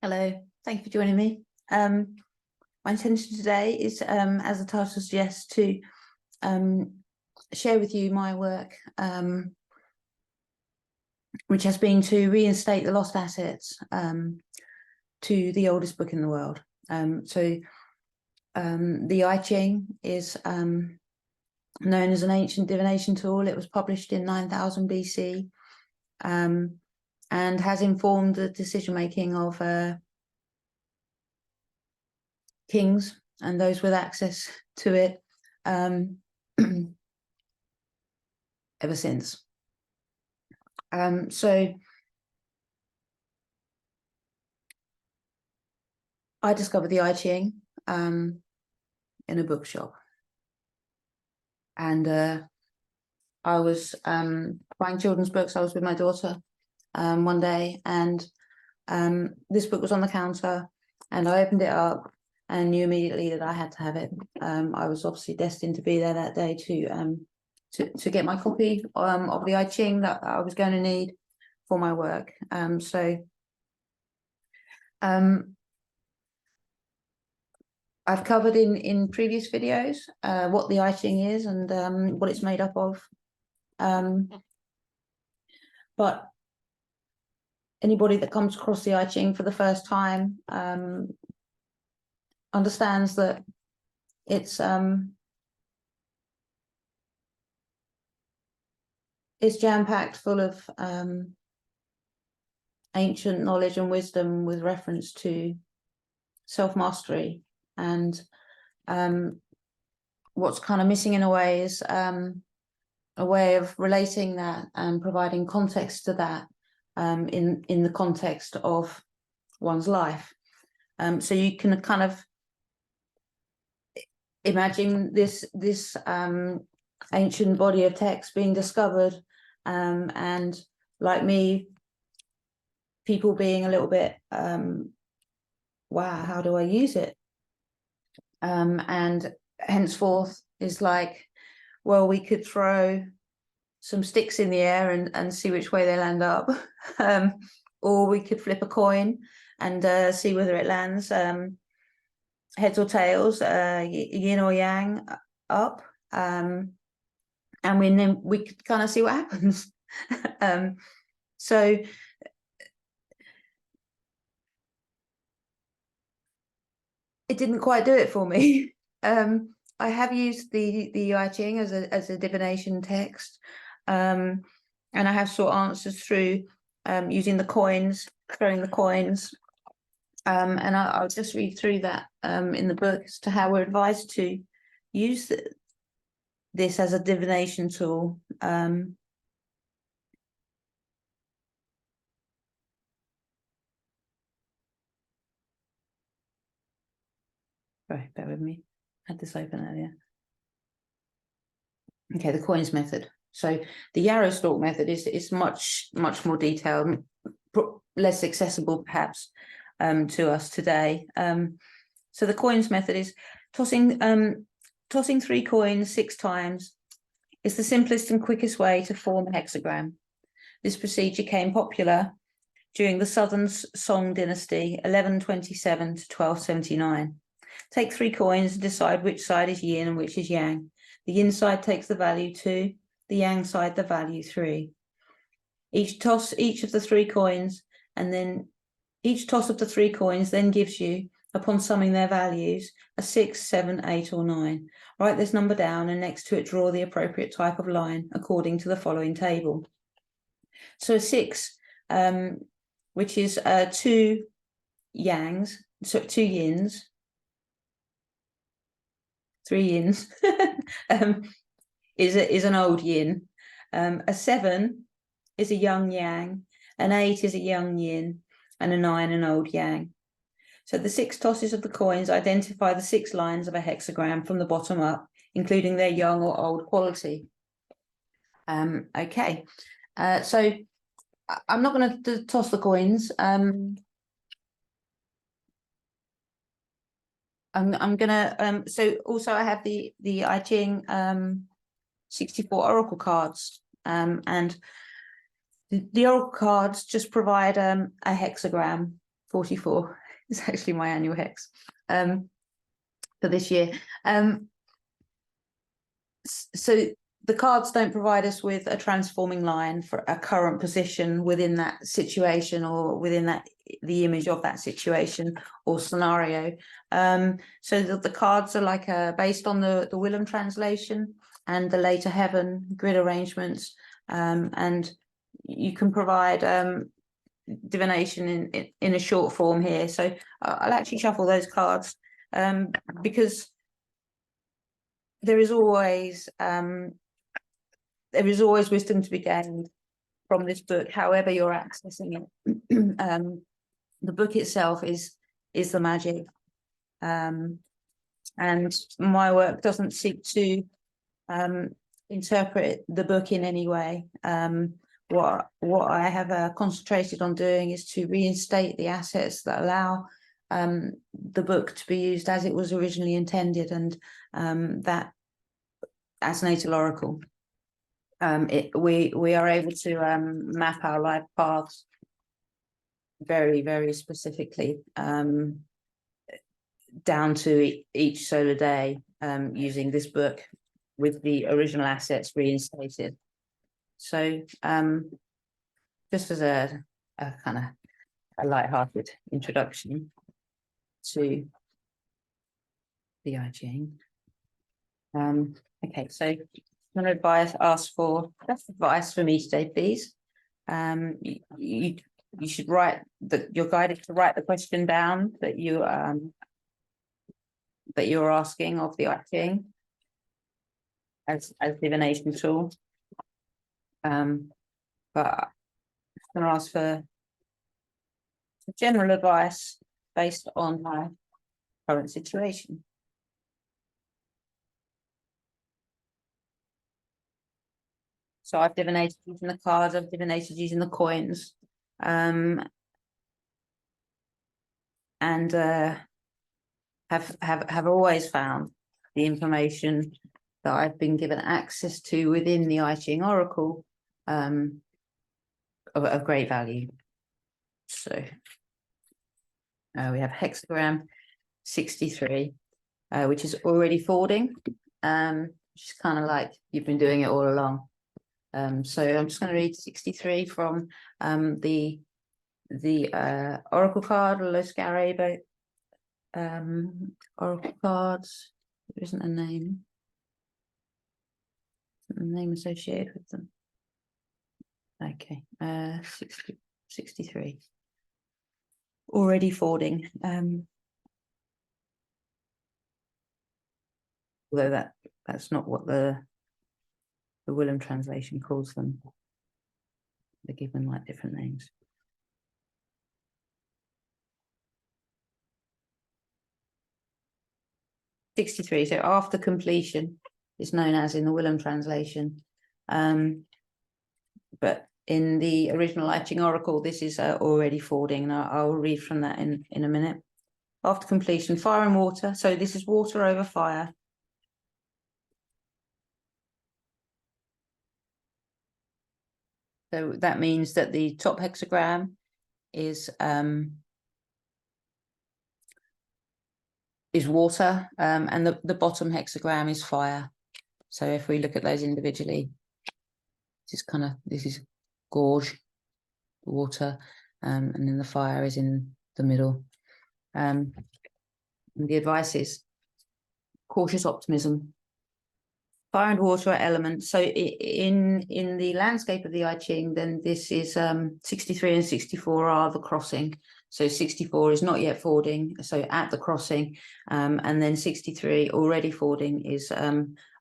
Hello, thank you for joining me. My intention today is, as the title suggests, to share with you my work, which has been to reinstate the lost assets to the oldest book in the world. The iChing is known as an ancient divination tool. It was published in 9000 BC and has informed the decision-making of kings and those with access to it ever since. So I discovered the iChing in a bookshop, and I was buying children's books. I was with my daughter one day, and this book was on the counter, and I opened it up and knew immediately that I had to have it. I was obviously destined to be there that day to get my copy of the iChing that I was going to need for my work. I've covered in previous videos what the iChing is and what it's made up of. But anybody that comes across the iChing for the first time understands that it's jam-packed full of ancient knowledge and wisdom with reference to self-mastery, and what's kind of missing in a way is a way of relating that and providing context to that in the context of one's life. So you can kind of imagine this ancient body of text being discovered, and like me, people being a little bit wow, how do I use it? And henceforth is like, well, we could throw some sticks in the air and see which way they land up, or we could flip a coin and see whether it lands heads or tails, yin or yang, up, and then we could kind of see what happens. So it didn't quite do it for me. I have used the iChing as a divination text, and I have sought answers through using the coins, throwing the coins, and I'll just read through that in the book as to how we're advised to use this as a divination tool. Sorry, bear with me. I had this open earlier. Okay, the coins method. So the yarrow stalk method is much more detailed, less accessible perhaps to us today. So the coins method is tossing 3 coins 6 times. It's the simplest and quickest way to form a hexagram. This procedure became popular during the Southern Song dynasty, 1127 to 1279. Take 3 coins and decide which side is yin and which is yang. The yin side takes the value 2, the yang side the value 3. Toss each of the 3 coins, and then each toss of the 3 coins then gives you, upon summing their values, a 6, 7, 8, or 9. Write this number down, and next to it draw the appropriate type of line according to the following table. So a 6, which is 2 yangs, so 2 yins, 3 yins, is an old yin. A 7 is a young yang, an 8 is a young yin, and a 9 an old yang. So the 6 tosses of the coins identify the 6 lines of a hexagram from the bottom up, including their young or old quality. Okay, so I'm not going to toss the coins. I'm gonna so also I have the iChing 64 oracle cards, and the oracle cards just provide a hexagram 44 is actually my annual hex for this year. So the cards don't provide us with a transforming line for a current position within that situation or within the image of that situation or scenario. So the cards are like based on the Willem translation and the later Heaven grid arrangements, and you can provide divination in a short form here. So I'll actually shuffle those cards because there is always wisdom to be gained from this book, however you're accessing it. The book itself is the magic, and my work doesn't seek to interpret the book in any way. What I have concentrated on doing is to reinstate the assets that allow the book to be used as it was originally intended, and that as natal oracle. We are able to map our life paths very, very specifically down to each solar day using this book with the original assets reinstated. So just as a kind of a light-hearted introduction to the iChing. Okay, so I'm going to ask for just advice from me today, please. You should write you're guided to write the question down that you're asking of the iChing as divination tool. But I'm going to ask for general advice based on my current situation. So I've divinated using the cards, I've divinated using the coins, and have always found the information that I've been given access to within the iChing Oracle of great value. So we have hexagram 63, which is already folding, which is kind of like you've been doing it all along. So I'm just going to read 63 from the Oracle card, Los Garebo Oracle cards. There isn't a name. A name associated with them. Okay, 63. Already folding. Although that's not what the Willem translation calls them. They're given like different names. '63. So after completion is known as in the Willem translation, but in the original iChing Oracle, this is already folding, and I'll read from that in a minute. After completion, fire and water. So this is water over fire. So that means that the top hexagram is water, and the bottom hexagram is fire. So if we look at those individually, this is gorge, water, and then the fire is in the middle. And the advice is cautious optimism. Fire and water are elements. So in the landscape of the iChing, then this is 63 and 64 are the crossing. So 64 is not yet folding, so at the crossing, and then 63 already folding is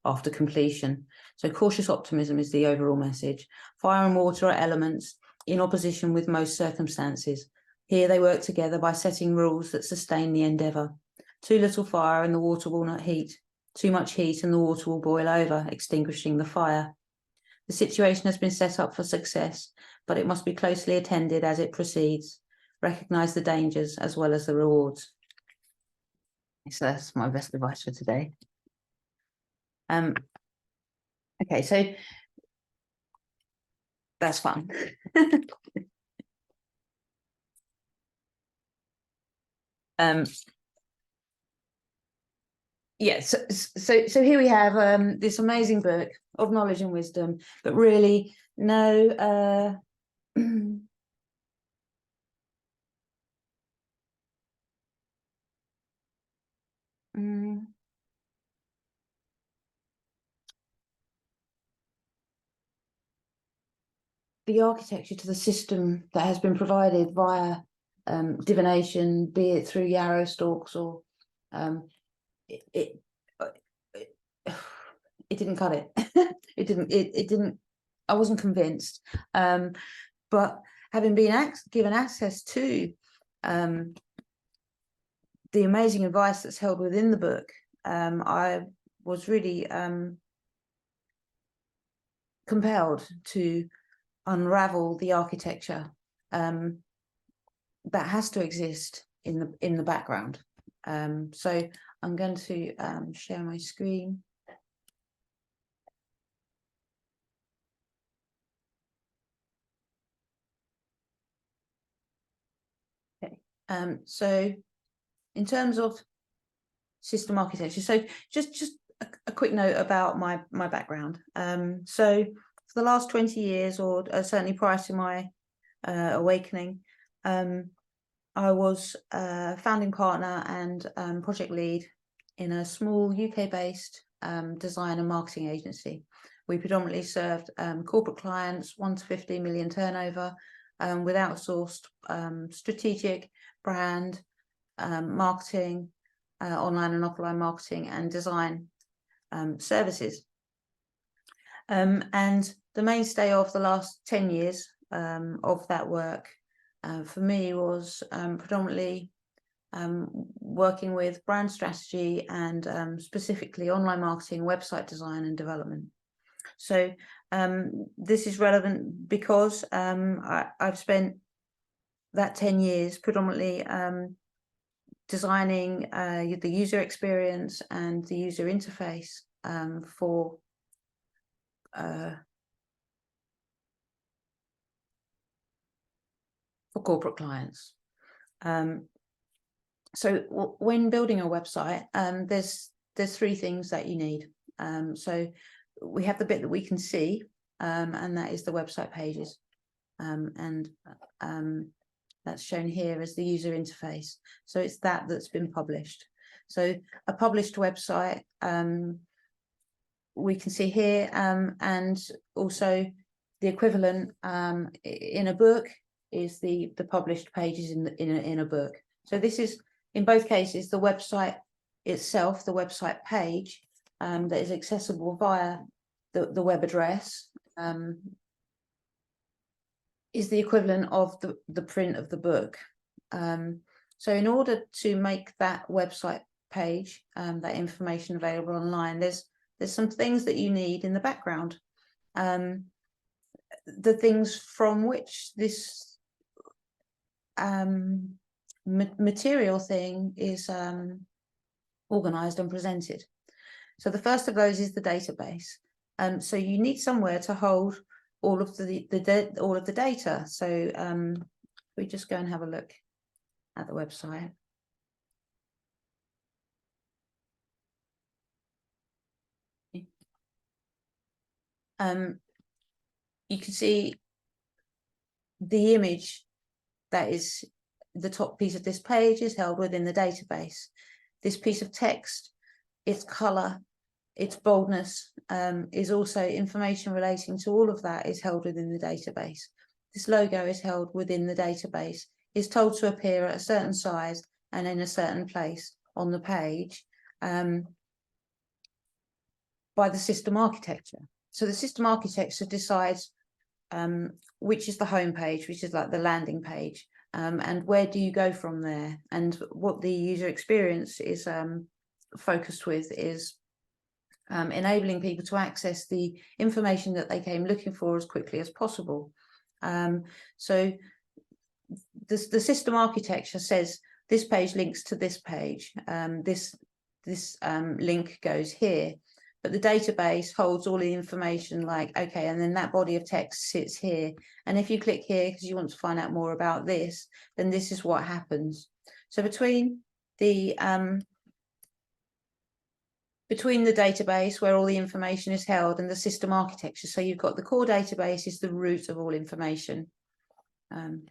after completion. So cautious optimism is the overall message. Fire and water are elements in opposition with most circumstances. Here they work together by setting rules that sustain the endeavour. Too little fire and the water will not heat. Too much heat and the water will boil over, extinguishing the fire. The situation has been set up for success, but it must be closely attended as it proceeds. Recognise the dangers as well as the rewards. So that's my best advice for today. Okay, so that's fun. Yeah, so here we have this amazing book of knowledge and wisdom, but really no the architecture to the system that has been provided via divination, be it through yarrow stalks or it didn't cut it. it didn't. I wasn't convinced. But having been given access to the amazing advice that's held within the book, I was really compelled to unravel the architecture that has to exist in the background. So I'm going to share my screen. Okay. So in terms of system architecture, so just a quick note about my background. So for the last 20 years, or certainly prior to my awakening, I was a founding partner and project lead in a small UK-based design and marketing agency. We predominantly served corporate clients, 1 to 15 million turnover, with outsourced strategic brand marketing, online and offline marketing and design services. And the mainstay of the last 10 years of that work for me was predominantly working with brand strategy and specifically online marketing, website design and development. So this is relevant because I've spent that 10 years predominantly designing the user experience and the user interface for corporate clients. So when building a website, there's 3 things that you need. So we have the bit that we can see, and that is the website pages, and that's shown here as the user interface. So it's that's been published. So a published website we can see here, and also the equivalent in a book is the published pages in a book. So this is, in both cases, the website itself, the website page that is accessible via the web address, is the equivalent of the print of the book. So in order to make that website page, that information available online, there's some things that you need in the background. The things from which this material thing is organized and presented. So the first of those is the database. So you need somewhere to hold all of the data. So we just go and have a look at the website. You can see the image that is the top piece of this page is held within the database. This piece of text, its color, its boldness, is also information relating to all of that is held within the database. This logo is held within the database, is told to appear at a certain size and in a certain place on the page by the system architecture. So the system architecture decides which is the home page, which is like the landing page, and where do you go from there. And what the user experience is focused with is enabling people to access the information that they came looking for as quickly as possible. So the system architecture says this page links to this page, this link goes here, but the database holds all the information, like, okay, and then that body of text sits here, and if you click here because you want to find out more about this, then this is what happens. So between the between the database where all the information is held and the system architecture. So you've got the core database is the root of all information. And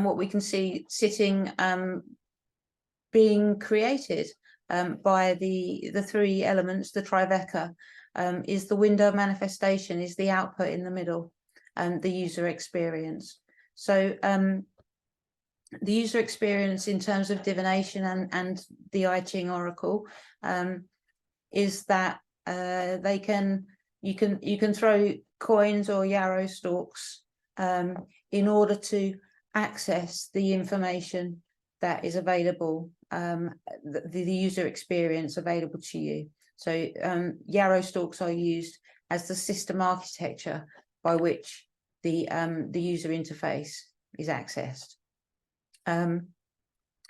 what we can see sitting, being created by the three elements, the triveca, is the window of manifestation, is the output in the middle, and the user experience. So the user experience in terms of divination and the iChing oracle is that you can throw coins or yarrow stalks in order to access the information that is available, the user experience available to you. So yarrow stalks are used as the system architecture by which the user interface is accessed.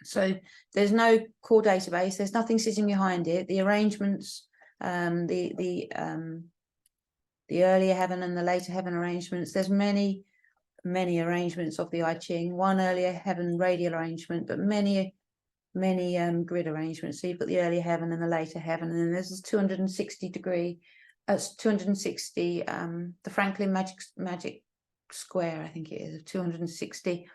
So there's no core database, there's nothing sitting behind it. The arrangements, the earlier heaven and the later heaven arrangements, there's many arrangements of the iChing, one earlier heaven radial arrangement, but many grid arrangements. So you've got the earlier heaven and the later heaven, and then there's this 260 degree, 260, the Franklin magic square, I think it is, of 260,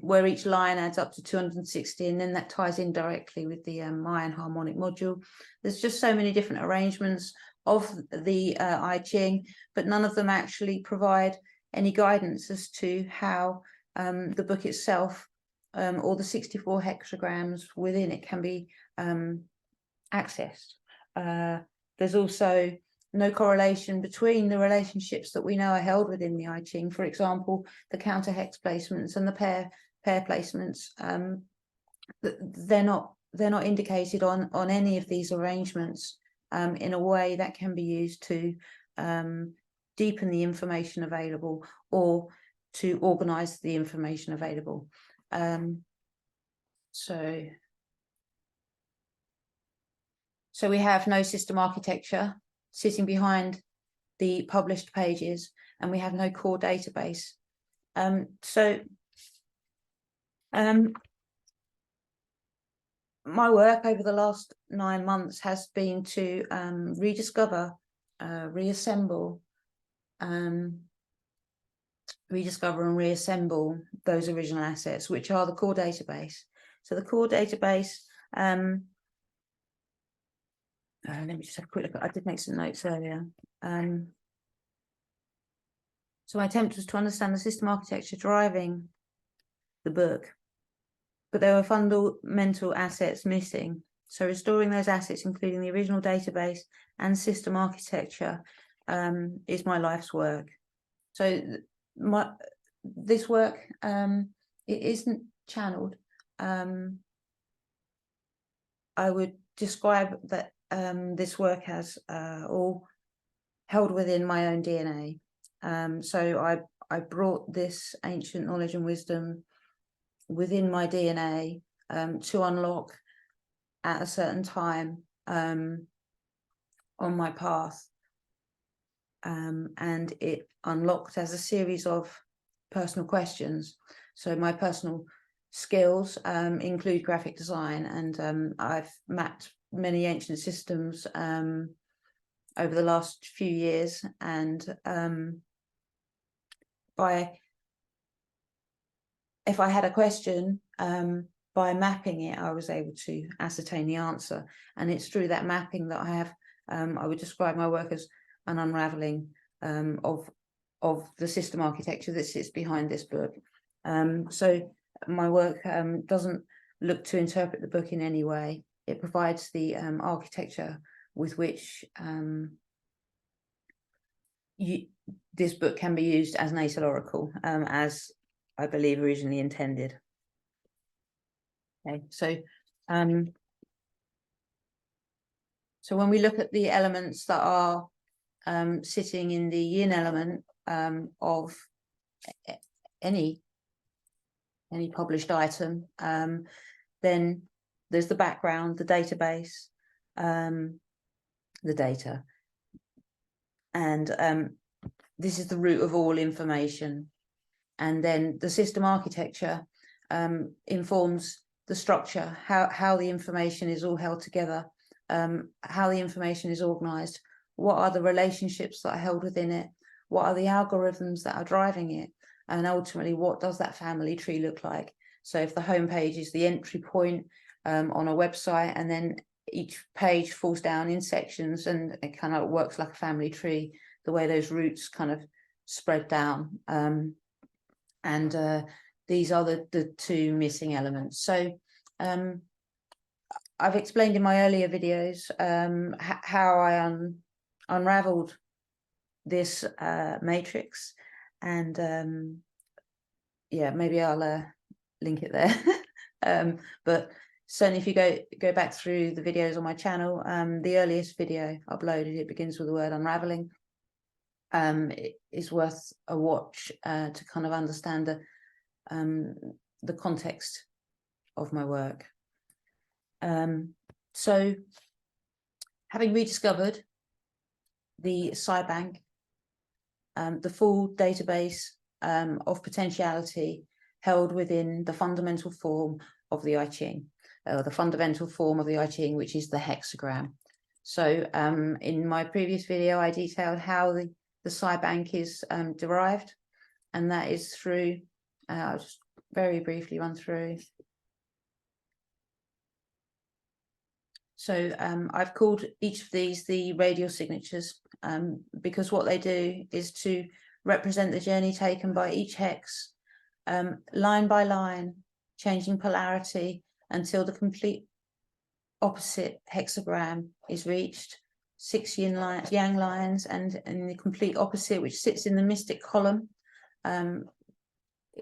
where each line adds up to 260, and then that ties in directly with the Mayan harmonic module. There's just so many different arrangements of the iChing, but none of them actually provide any guidance as to how the book itself or the 64 hexagrams within it can be accessed. There's also no correlation between the relationships that we know are held within the iChing. For example, the counter hex placements and the pair placements, they're not indicated on any of these arrangements in a way that can be used to deepen the information available or to organize the information available. So we have no system architecture sitting behind the published pages, and we have no core database. My work over the last 9 months has been to rediscover, reassemble and reassemble those original assets, which are the core database. So the core database, let me just have a quick look. I did make some notes earlier. So my attempt was to understand the system architecture driving the book, but there were fundamental assets missing. So restoring those assets, including the original database and system architecture, is my life's work. So this work, it isn't channeled. I would describe that this work as all held within my own DNA. So I brought this ancient knowledge and wisdom within my DNA to unlock at a certain time on my path. And it unlocked as a series of personal questions. So my personal skills include graphic design, and I've mapped many ancient systems over the last few years, and if I had a question, by mapping it, I was able to ascertain the answer. And it's through that mapping that I have, I would describe my work as an unraveling of the system architecture that sits behind this book. So my work doesn't look to interpret the book in any way. It provides the architecture with which this book can be used as natal oracle, as I believe originally intended. Okay, so when we look at the elements that are sitting in the yin element of any published item, then there's the background, the database, the data, and this is the root of all information. And then the system architecture informs the structure, how the information is all held together, how the information is organized, what are the relationships that are held within it, what are the algorithms that are driving it, and ultimately, what does that family tree look like? So if the home page is the entry point on a website, and then each page falls down in sections, and it kind of works like a family tree, the way those roots kind of spread down. These are the two missing elements. So I've explained in my earlier videos how I unraveled this matrix, and yeah, maybe I'll link it there. But certainly if you go back through the videos on my channel, the earliest video uploaded, it begins with the word unraveling. It is worth a watch to kind of understand the context of my work. So having rediscovered the SciBank, the full database of potentiality held within the fundamental form of the iChing, the fundamental form of the iChing, which is the hexagram. So in my previous video, I detailed how the SciBank is derived, and that is through, I'll just very briefly run through. So I've called each of these the radial signatures because what they do is to represent the journey taken by each hex, line by line, changing polarity until the complete opposite hexagram is reached, 6 yang lines, and the complete opposite, which sits in the mystic column,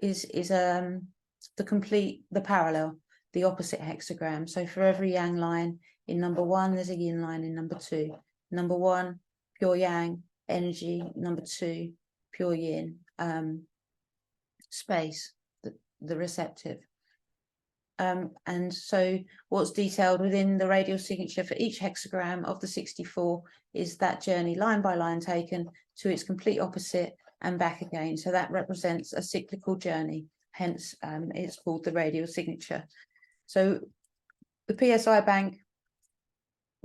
is the parallel, the opposite hexagram. So for every yang line in number 1, there's a yin line in number 2. Number 1, pure yang energy. Number 2, pure yin space, the receptive. And so what's detailed within the radial signature for each hexagram of the 64 is that journey line by line taken to its complete opposite and back again. So that represents a cyclical journey, hence it's called the radial signature. So the PSI bank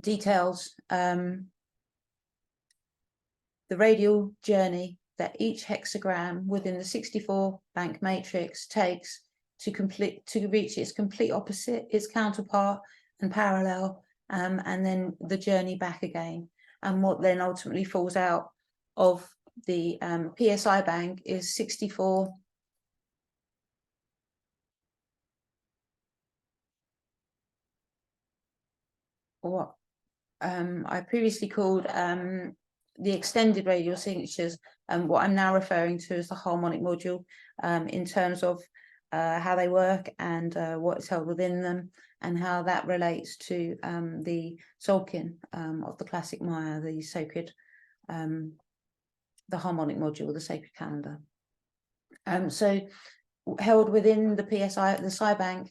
details the radial journey that each hexagram within the 64 bank matrix takes to reach its complete opposite, its counterpart and parallel, and then the journey back again. And what then ultimately falls out of the PSI bank is 64 what I previously called the extended radial signatures, and what I'm now referring to as the harmonic module, in terms of how they work and what is held within them, and how that relates to the Tzolkin of the classic Maya, the sacred, the harmonic module, the sacred calendar. So held within the PSI, the SciBank,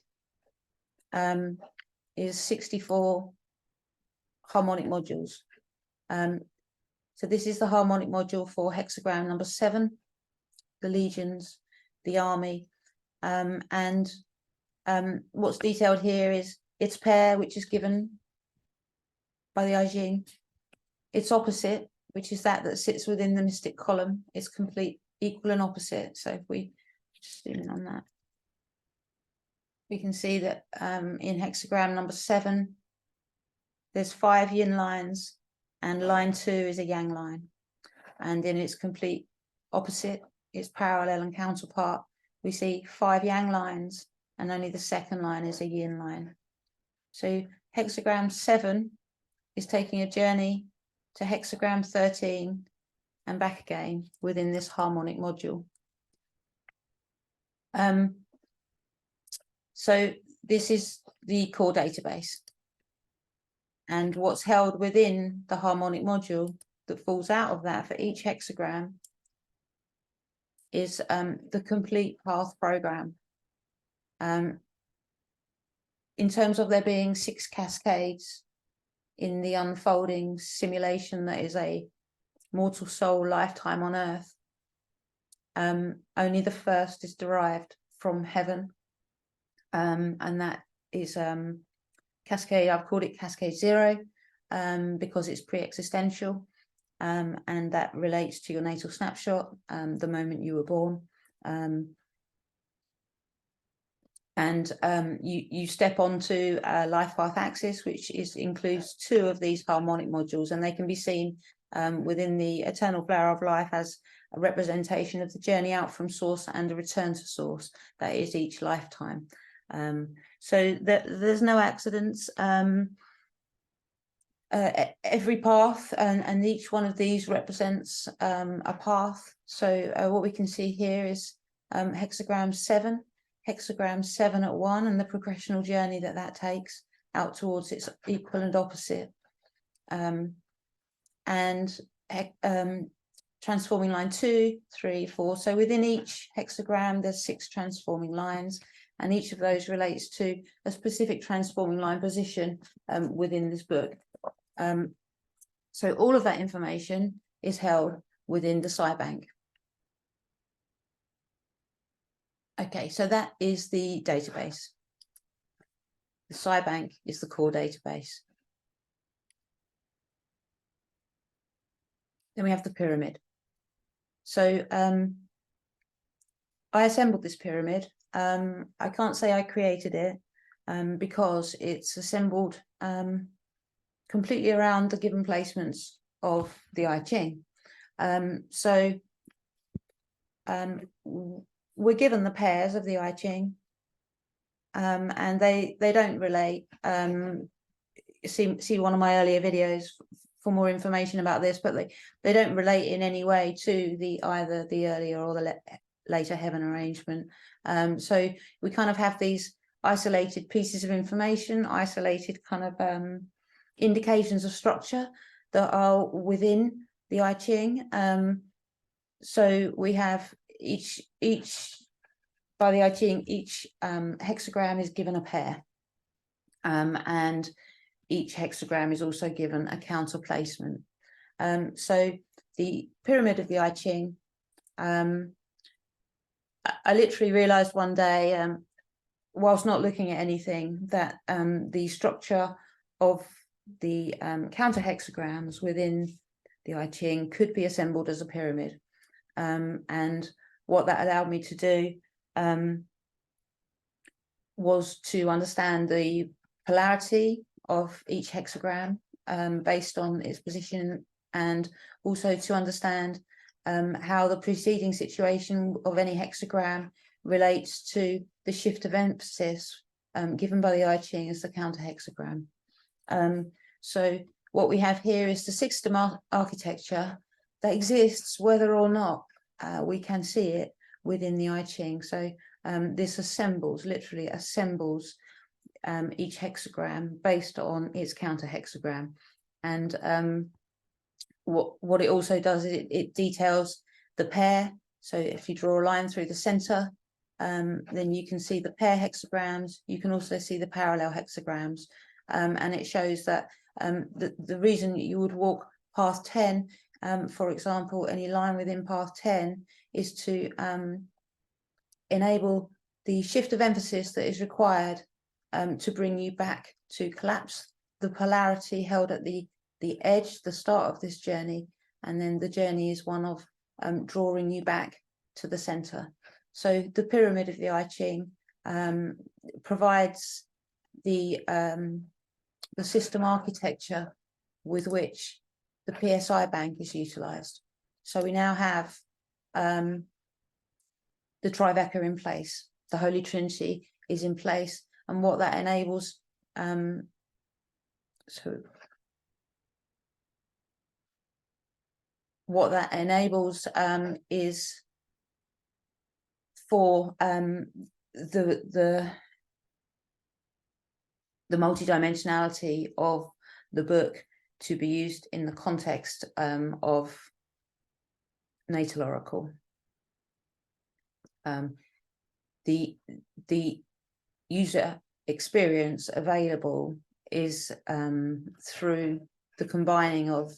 is 64 harmonic modules. So this is the harmonic module for hexagram number 7, the legions, the army, and what's detailed here is its pair, which is given by the iChing, its opposite, which is that sits within the mystic column, is complete, equal and opposite. So if we just zoom in on that, we can see that in hexagram number 7, there's 5 yin lines, and line 2 is a yang line. And in its complete opposite, its parallel and counterpart, we see 5 yang lines, and only the second line is a yin line. So hexagram 7 is taking a journey to hexagram 13 and back again within this harmonic module. So this is the core database. And what's held within the harmonic module that falls out of that for each hexagram is the complete path program. In terms of there being 6 cascades in the unfolding simulation that is a mortal soul lifetime on Earth, only the first is derived from heaven, and that is cascade. I've called it cascade 0 because it's pre-existential, and that relates to your natal snapshot, the moment you were born. You step onto a life path axis, which includes 2 of these harmonic modules, and they can be seen within the eternal flower of life as a representation of the journey out from source and a return to source. That is each lifetime. So there's no accidents. Every path and each one of these represents a path. So what we can see here is hexagram 7 at 1, and the progressional journey that takes out towards its equal and opposite. Transforming line 2, 3, 4. So within each hexagram, there's 6 transforming lines, and each of those relates to a specific transforming line position within this book. So all of that information is held within the SciBank. Okay, so that is the database. The SciBank is the core database. Then we have the pyramid. So I assembled this pyramid. I can't say I created it because it's assembled completely around the given placements of the iChing. We're given the pairs of the iChing, and they don't relate. See one of my earlier videos for more information about this, but they don't relate in any way to either the earlier or the later heaven arrangement. So we kind of have these isolated pieces of information, isolated kind of indications of structure that are within the iChing. So we have each by the iChing, each hexagram is given a pair, and each hexagram is also given a counter placement. So the pyramid of the iChing, I literally realized one day, whilst not looking at anything, that the structure of the counter hexagrams within the iChing could be assembled as a pyramid. And what that allowed me to do was to understand the polarity of each hexagram based on its position, and also to understand how the preceding situation of any hexagram relates to the shift of emphasis given by the iChing as the counter hexagram. So what we have here is the system architecture that exists whether or not we can see it within the iChing. So this literally assembles each hexagram based on its counter hexagram. And what it also does is it details the pair. So if you draw a line through the center, then you can see the pair hexagrams. You can also see the parallel hexagrams, and it shows that the reason you would walk path 10, for example, any line within path 10, is to enable the shift of emphasis that is required to bring you back to collapse the polarity held at the edge, the start of this journey, and then the journey is one of drawing you back to the center. So the pyramid of the iChing provides the system architecture with which the PSI bank is utilized. So we now have the Triveca in place, the Holy Trinity is in place, and what that enables is for the multidimensionality of the book to be used in the context of natal oracle. The user experience available is through the combining of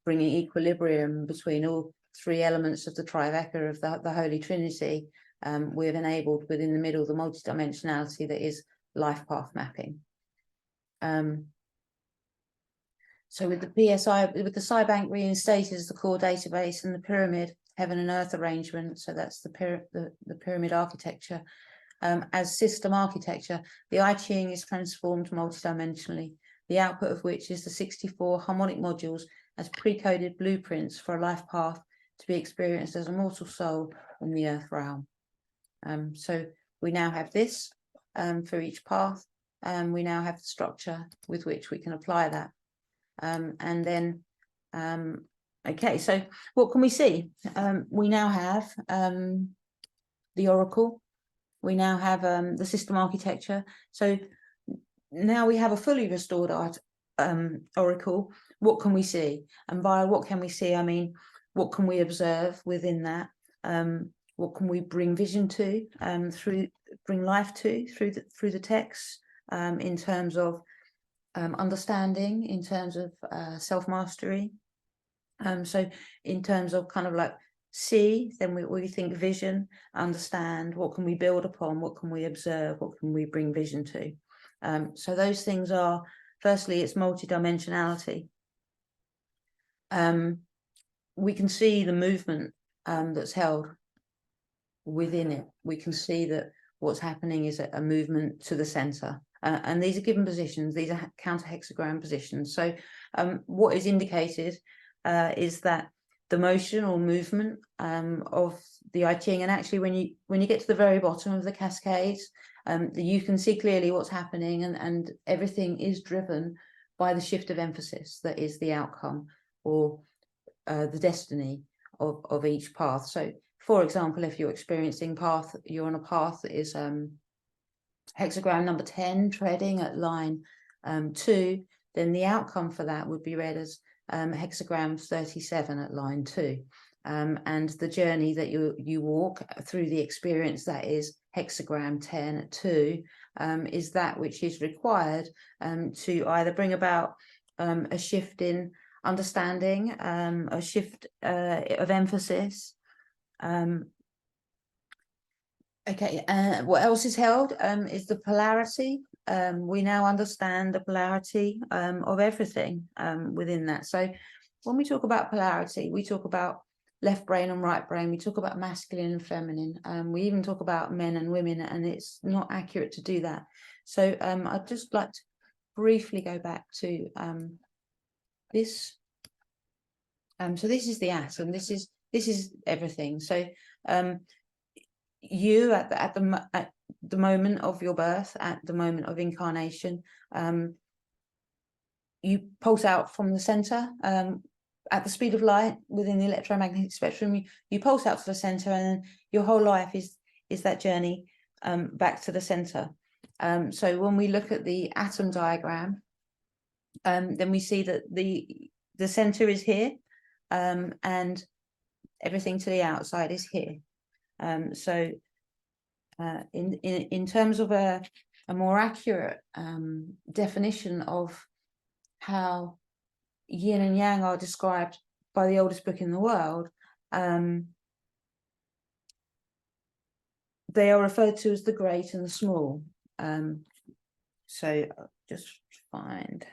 bringing equilibrium between all three elements of the trifecta of the Holy Trinity, we've enabled within the middle the multidimensionality that is life path mapping. So with the PSI, with the SciBank reinstated as the core database and the pyramid heaven and earth arrangement, so that's the pyramid architecture, as system architecture, the iChing is transformed multidimensionally, the output of which is the 64 harmonic modules as pre-coded blueprints for a life path to be experienced as a mortal soul in the earth realm. So we now have this for each path, and we now have the structure with which we can apply that. And then, okay, so what can we see? We now have the oracle. We now have the system architecture. So now we have a fully restored oracle. What can we see? And by what can we see, I mean, what can we observe within that? What can we bring vision to, bring life to through the text, in terms of understanding, in terms of self-mastery. So in terms of kind of like see, then we think vision, understand, what can we build upon, what can we observe, what can we bring vision to. So those things are, firstly, it's multidimensionality. We can see the movement that's held within it. We can see that what's happening is a movement to the center. And these are given positions, these are counter hexagram positions. So what is indicated is that the motion or movement of the iChing, and actually when you get to the very bottom of the cascades, you can see clearly what's happening, and everything is driven by the shift of emphasis that is the outcome or the destiny of each path. So for example, if you're experiencing you're on a path that is hexagram number 10 treading at line 2, then the outcome for that would be read as hexagram 37 at line 2, and the journey that you walk through the experience that is hexagram 10 at 2 is that which is required to either bring about a shift in understanding, a shift of emphasis. Okay, what else is held is the polarity. We now understand the polarity of everything within that. So when we talk about polarity, we talk about left brain and right brain. We talk about masculine and feminine. We even talk about men and women, and it's not accurate to do that. So I'd just like to briefly go back to this. So this is the atom. This is everything. So you at the moment of your birth, at the moment of incarnation, you pulse out from the center at the speed of light within the electromagnetic spectrum. You pulse out to the center, and your whole life is that journey back to the center. So when we look at the atom diagram, then we see that the center is here, and everything to the outside is here. So in terms of a more accurate definition of how yin and yang are described by the oldest book in the world, they are referred to as the great and the small. So I'll just find.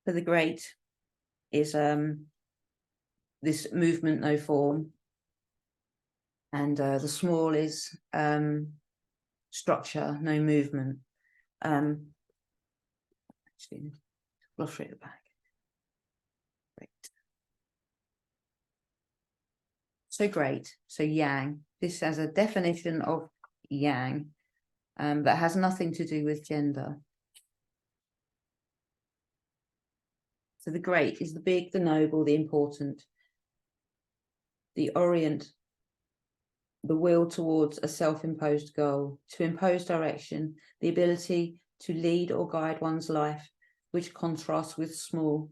So the great is this movement, no form, and the small is structure, no movement. Actually, glossary at the back. Great. So great. So yang. This has a definition of yang that has nothing to do with gender. So the great is the big, the noble, the important, the orient, the will towards a self-imposed goal, to impose direction, the ability to lead or guide one's life, which contrasts with small,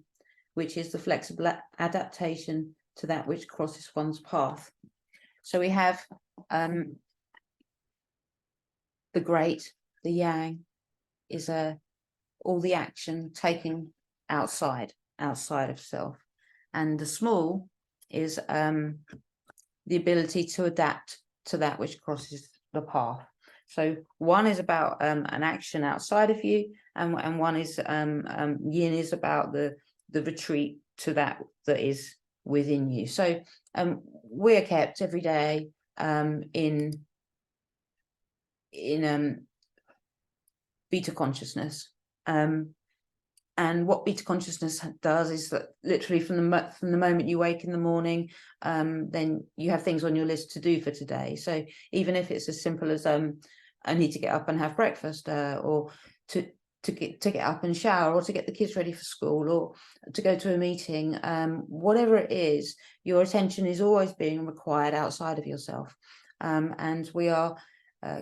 which is the flexible adaptation to that which crosses one's path. So we have the great, the yang, is all the action taken outside of self. And the small is the ability to adapt to that which crosses the path. So one is about an action outside of you, and one is yin is about the retreat to that is within you. So we're kept every day in beta consciousness. And what beta consciousness does is that literally from the moment you wake in the morning, then you have things on your list to do for today. So even if it's as simple as I need to get up and have breakfast, or to get up and shower, or to get the kids ready for school, or to go to a meeting, whatever it is, your attention is always being required outside of yourself. And we are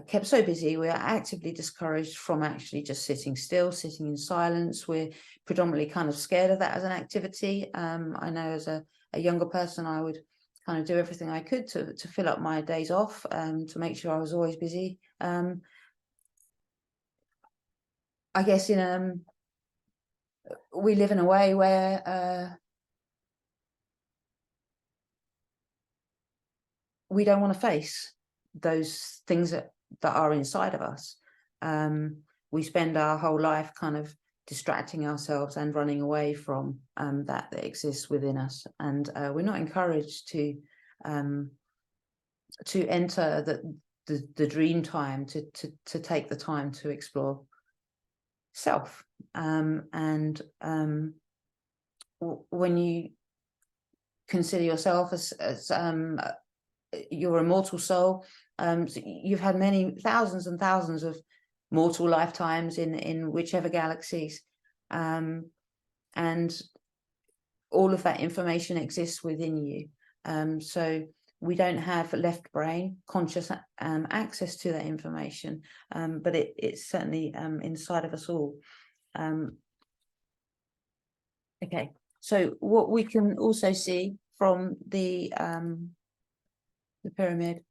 kept so busy, we are actively discouraged from actually just sitting still, sitting in silence. We're predominantly kind of scared of that as an activity. I know as a younger person, I would kind of do everything I could to fill up my days off, to make sure I was always busy. I guess we live in a way where we don't want to face those things that are inside of us. We spend our whole life kind of distracting ourselves and running away from that exists within us, and we're not encouraged to enter the dream time, to take the time to explore self. And when you consider yourself as your immortal soul, so you've had many thousands and thousands of mortal lifetimes in whichever galaxies, and all of that information exists within you. So we don't have left brain conscious access to that information, but it's certainly inside of us all. Okay, so what we can also see from the pyramid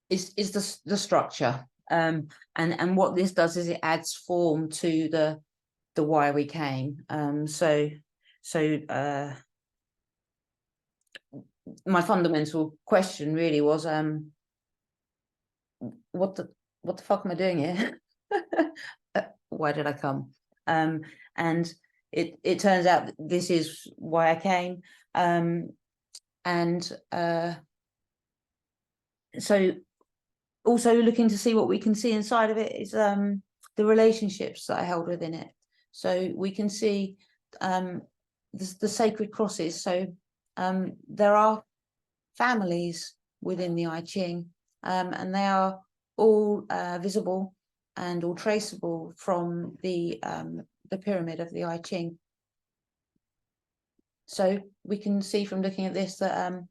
is the structure, and what this does is it adds form to the why we came. So my fundamental question really was, what the fuck am I doing here? Why did I come? And it turns out this is why I came. And so also looking to see what we can see inside of it is the relationships that I held within it. So we can see the sacred crosses. So there are families within the iChing, and they are all visible and all traceable from the pyramid of the iChing. So we can see from looking at this that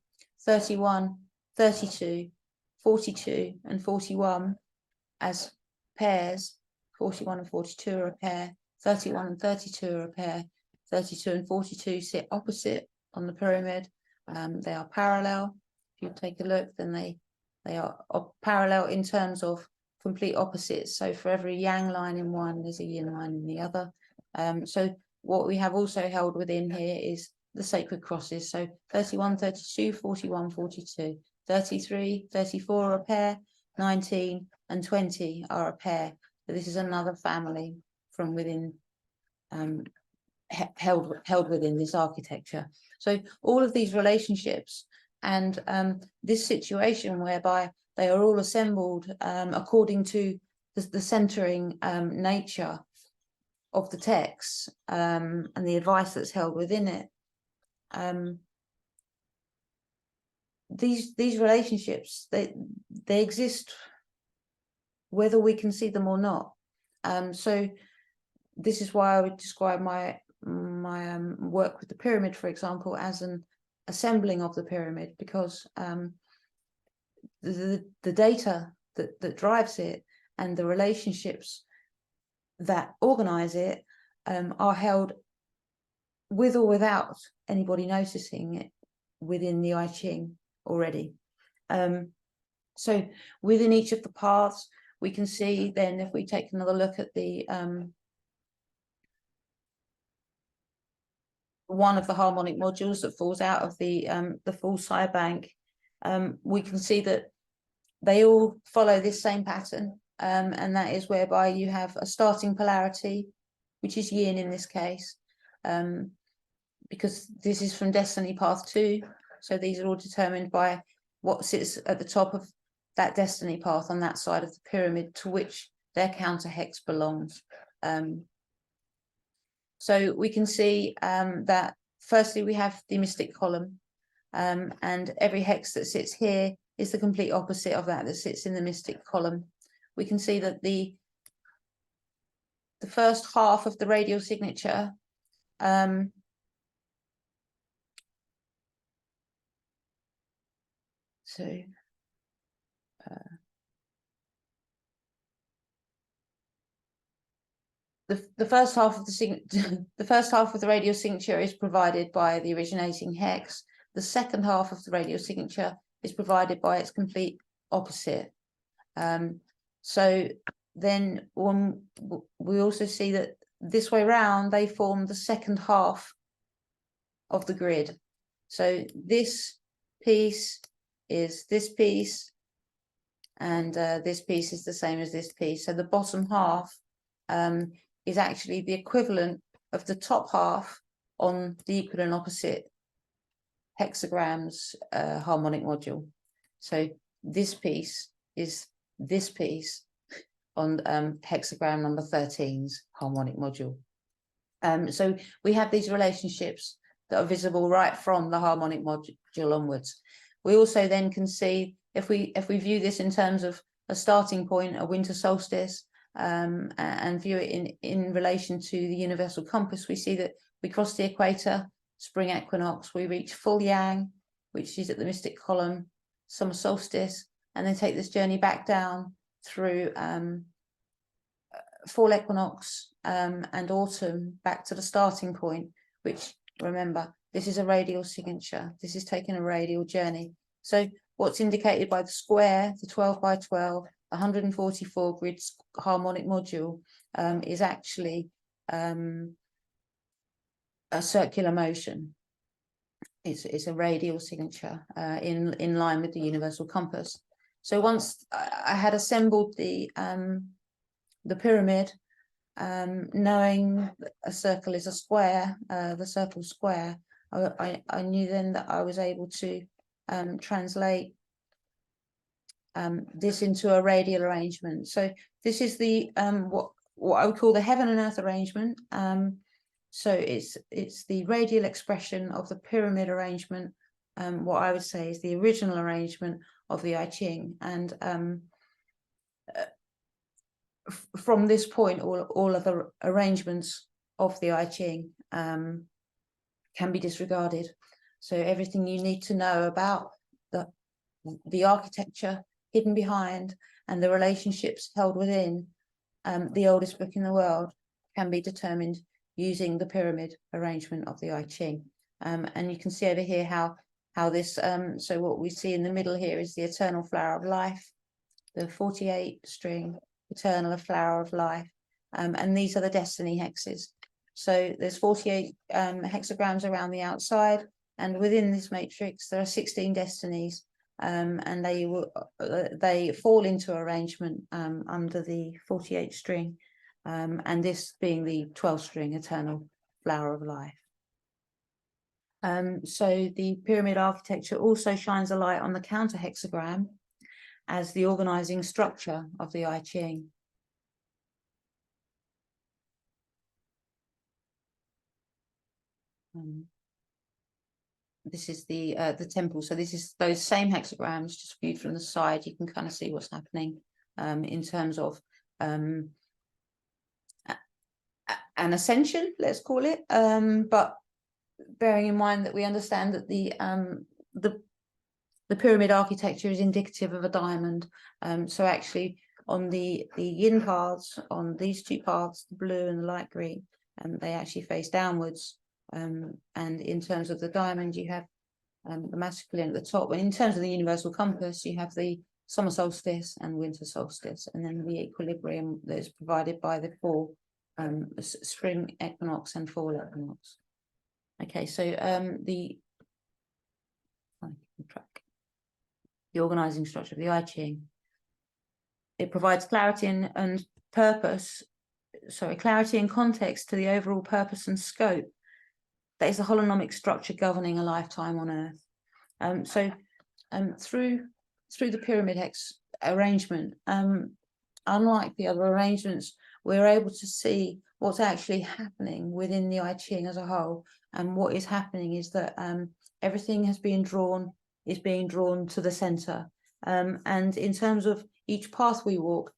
31, 32, 42 and 41 as pairs, 41 and 42 are a pair, 31 and 32 are a pair, 32 and 42 sit opposite on the pyramid. They are parallel. If you take a look, then they are parallel in terms of complete opposites. So for every yang line in one, there's a yin line in the other. So what we have also held within here is the sacred crosses. So 31, 32, 41, 42, 33, 34 are a pair, 19 and 20 are a pair. So this is another family from within, held within this architecture. So all of these relationships and this situation whereby they are all assembled according to the centering nature of the text, and the advice that's held within it. These relationships, they exist whether we can see them or not. So this is why I would describe my work with the pyramid, for example, as an assembling of the pyramid, because the data that drives it and the relationships that organize it are held with or without anybody noticing it within the iChing already. So within each of the paths, we can see then, if we take another look at the one of the harmonic modules that falls out of the full side bank, we can see that they all follow this same pattern, and that is whereby you have a starting polarity, which is yin in this case, because this is from destiny path 2. So these are all determined by what sits at the top of that destiny path on that side of the pyramid to which their counter hex belongs. So we can see that firstly we have the mystic column, and every hex that sits here is the complete opposite of that sits in the mystic column. We can see that the first half of the radial signature the first half of the first half of the radial signature is provided by the originating hex. The second half of the radial signature is provided by its complete opposite. So then when we also see that this way round, they form the second half of the grid. So this piece is this piece, and this piece is the same as this piece. So the bottom half is actually the equivalent of the top half on the equal and opposite hexagrams harmonic module. So this piece is this piece on hexagram number 13's harmonic module. So we have these relationships that are visible right from the harmonic module onwards. We also then can see, if we view this in terms of a starting point, a winter solstice, and view it in relation to the universal compass, we see that we cross the equator, spring equinox, we reach full yang, which is at the mystic column, summer solstice, and then take this journey back down through fall equinox and autumn back to the starting point, which, remember, this is a radial signature. This is taking a radial journey. So what's indicated by the square, the 12 by 12, 144 grid harmonic module, is actually a circular motion. It's a radial signature in line with the universal compass. So once I had assembled the pyramid, knowing a circle is a square, the circle square, I knew then that I was able to translate this into a radial arrangement. So this is the what I would call the heaven and earth arrangement. So it's the radial expression of the pyramid arrangement. What I would say is the original arrangement of the iChing, and from this point, all of the arrangements of the iChing can be disregarded. So everything you need to know about the architecture hidden behind and the relationships held within the oldest book in the world can be determined using the pyramid arrangement of the iChing. And you can see over here how this, so what we see in the middle here is the eternal flower of life, the 48 string eternal flower of life, and these are the destiny hexes. So there's 48 hexagrams around the outside, and within this matrix there are 16 destinies, and they fall into arrangement under the 48 string, and this being the 12 string eternal flower of life. So the pyramid architecture also shines a light on the counter hexagram as the organizing structure of the iChing. This is the temple. So this is those same hexagrams just viewed from the side. You can kind of see what's happening in terms of an ascension, let's call it. But bearing in mind that we understand that the pyramid architecture is indicative of a diamond. So actually on the yin paths, on these two paths, the blue and the light green, and they actually face downwards. And in terms of the diamond, you have the masculine at the top. And in terms of the universal compass, you have the summer solstice and winter solstice, and then the equilibrium that is provided by the four spring equinox and fall equinox. Okay, so the organizing structure of the iChing. It provides clarity and purpose, clarity and context to the overall purpose and scope. That is the holonomic structure governing a lifetime on Earth. Through the pyramid hex arrangement, unlike the other arrangements, we're able to see what's actually happening within the iChing as a whole. And what is happening is that everything is being drawn to the center. And in terms of each path we walk,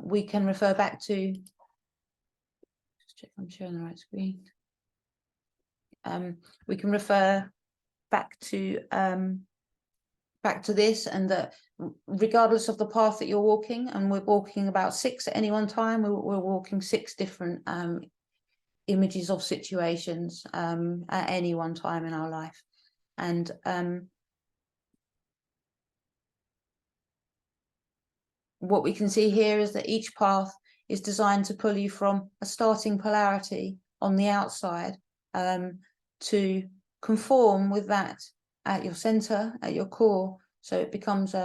we can refer back to, just check I'm showing the right screen. We can refer back to this, and that regardless of the path that you're walking, and we're walking about 6 at any one time, we're walking 6 different images of situations at any one time in our life. And what we can see here is that each path is designed to pull you from a starting polarity on the outside to conform with that at your center, at your core. So it becomes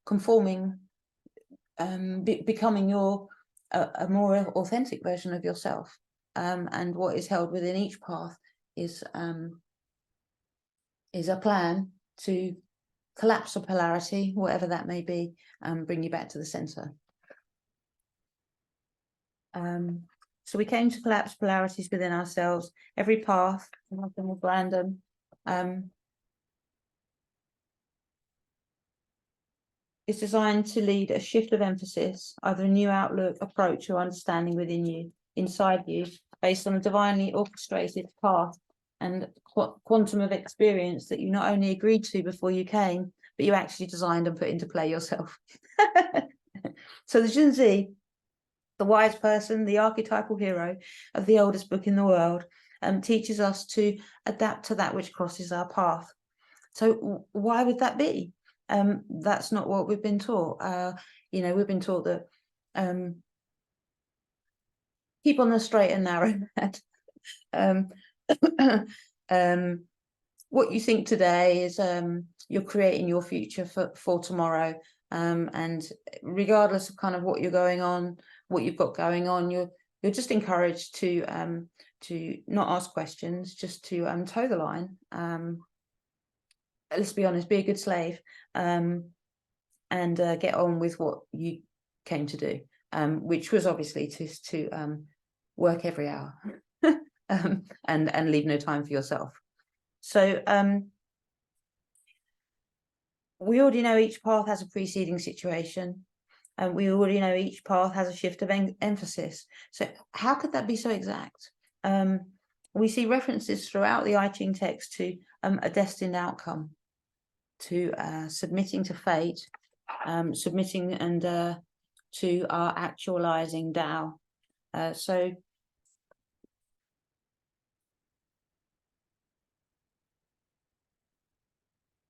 conforming, becoming a more authentic version of yourself. And what is held within each path is a plan to collapse a polarity, whatever that may be, and bring you back to the center. So we came to collapse polarities within ourselves. Every path, nothing was random. It's designed to lead a shift of emphasis, either a new outlook, approach, or understanding within you, inside you, based on a divinely orchestrated path and quantum of experience that you not only agreed to before you came, but you actually designed and put into play yourself. So the Junzi, the wise person, the archetypal hero of the oldest book in the world, teaches us to adapt to that which crosses our path. So why would that be? That's not what we've been taught. We've been taught that keep on the straight and narrow. What you think today is you're creating your future for tomorrow. And regardless of kind of what you've got going on, you're just encouraged to not ask questions, just to toe the line. Let's be honest, be a good slave, and get on with what you came to do, which was obviously to work every hour and leave no time for yourself. So we already know each path has a preceding situation, and we already know each path has a shift of emphasis. So how could that be so exact? We see references throughout the iChing text to a destined outcome, to submitting to fate, submitting and to our actualizing Tao. So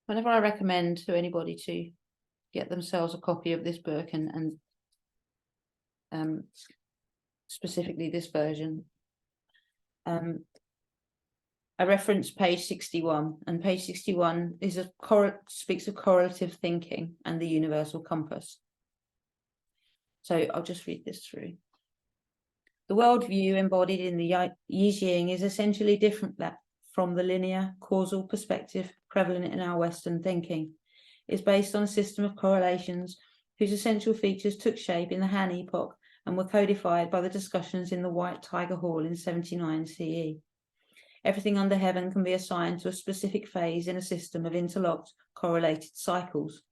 whenever I recommend to anybody to get themselves a copy of this book and specifically this version, I reference page 61, and page 61 is speaks of correlative thinking and the universal compass. So I'll just read this through. The worldview embodied in the iChing is essentially different from the linear causal perspective prevalent in our Western thinking. It's based on a system of correlations whose essential features took shape in the Han epoch and were codified by the discussions in the White Tiger Hall in 79 CE. Everything under heaven can be assigned to a specific phase in a system of interlocked, correlated cycles.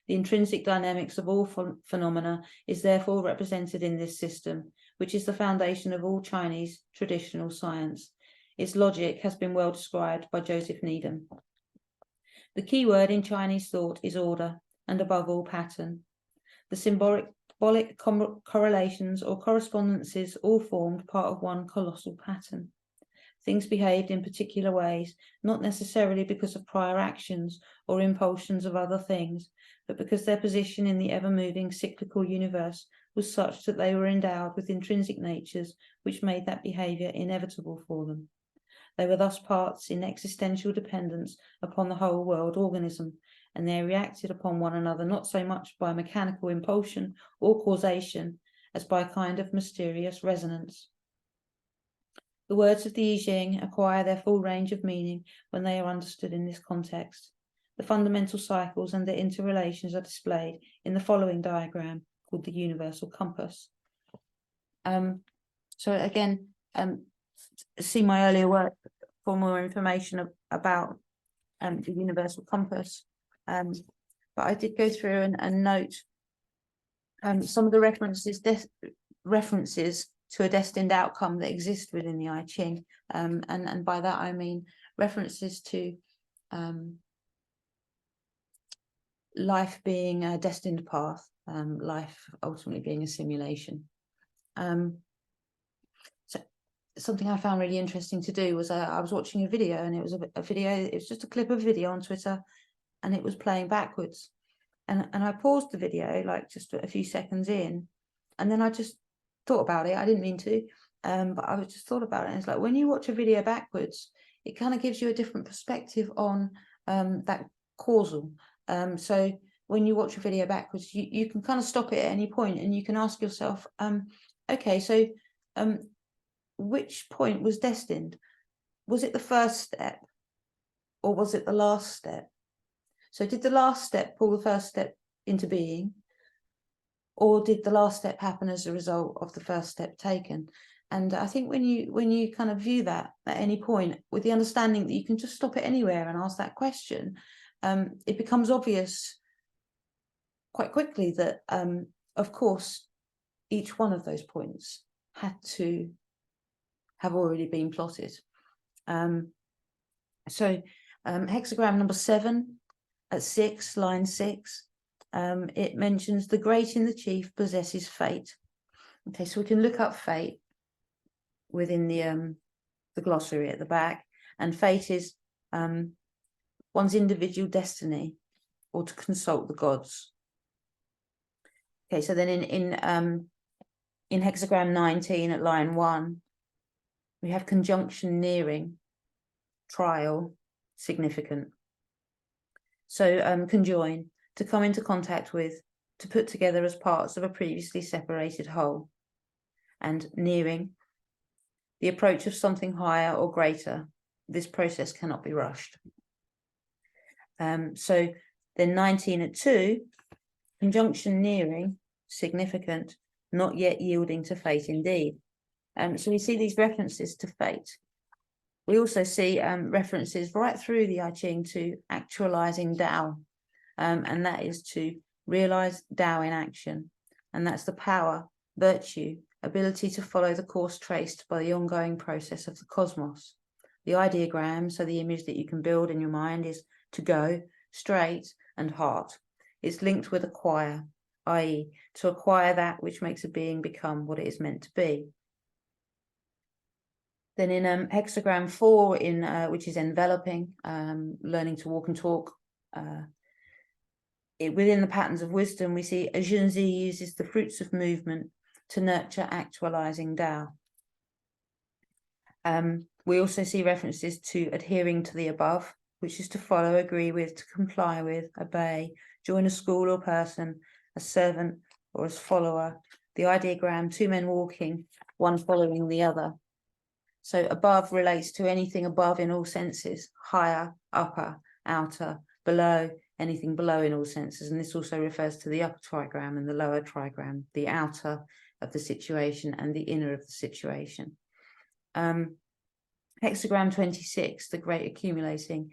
The intrinsic dynamics of all phenomena is therefore represented in this system, which is the foundation of all Chinese traditional science. Its logic has been well described by Joseph Needham. The key word in Chinese thought is order, and above all, pattern. The symbolic correlations or correspondences all formed part of one colossal pattern. Things behaved in particular ways, not necessarily because of prior actions or impulsions of other things, but because their position in the ever-moving cyclical universe was such that they were endowed with intrinsic natures which made that behaviour inevitable for them. They were thus parts in existential dependence upon the whole world organism, and they reacted upon one another not so much by mechanical impulsion or causation as by a kind of mysterious resonance. The words of the iChing acquire their full range of meaning when they are understood in this context. The fundamental cycles and their interrelations are displayed in the following diagram called the universal compass. So again, see my earlier work for more information about the universal compass. But I did go through and note some of the references to a destined outcome that exist within the iChing, and by that I mean references to life being a destined path, life ultimately being a simulation. So something I found really interesting to do was I was watching a video, and it was a video, it was just a clip of video on Twitter, and it was playing backwards, and I paused the video like just a few seconds in, and then I just thought about it. I didn't mean to, but I just thought about it, and it's like when you watch a video backwards, it kind of gives you a different perspective on that causal. So when you watch a video backwards, you can kind of stop it at any point, and you can ask yourself, okay, so which point was destined? Was it the first step, or was it the last step? So did the last step pull the first step into being, or did the last step happen as a result of the first step taken? And I think when you kind of view that at any point with the understanding that you can just stop it anywhere and ask that question, it becomes obvious quite quickly that, of course, each one of those points had to have already been plotted. So hexagram number 7 at 6, line 6, it mentions the great in the chief possesses fate. Okay, so we can look up fate within the glossary at the back, and fate is one's individual destiny, or to consult the gods. Okay, so then in hexagram 19 at line 1, we have conjunction nearing, trial, significant. So conjoin, to come into contact with, to put together as parts of a previously separated whole. And nearing, the approach of something higher or greater. This process cannot be rushed. So then 19 at 2, conjunction nearing, significant, not yet yielding to fate indeed. So we see these references to fate. We also see references right through the iChing to actualizing Tao, and that is to realize Tao in action. And that's the power, virtue, ability to follow the course traced by the ongoing process of the cosmos. The ideogram, so the image that you can build in your mind, is to go, straight, and heart. It's linked with acquire, i.e., to acquire that which makes a being become what it is meant to be. Then in hexagram 4, which is enveloping, learning to walk and talk, within the patterns of wisdom, we see Junzi uses the fruits of movement to nurture actualizing Tao. We also see references to adhering to the above, which is to follow, agree with, to comply with, obey, join a school or person, as servant or as follower. The ideogram, 2 men walking, one following the other. So above relates to anything above in all senses, higher, upper, outer, below, anything below in all senses. And this also refers to the upper trigram and the lower trigram, the outer of the situation and the inner of the situation. Hexagram 26, the great accumulating,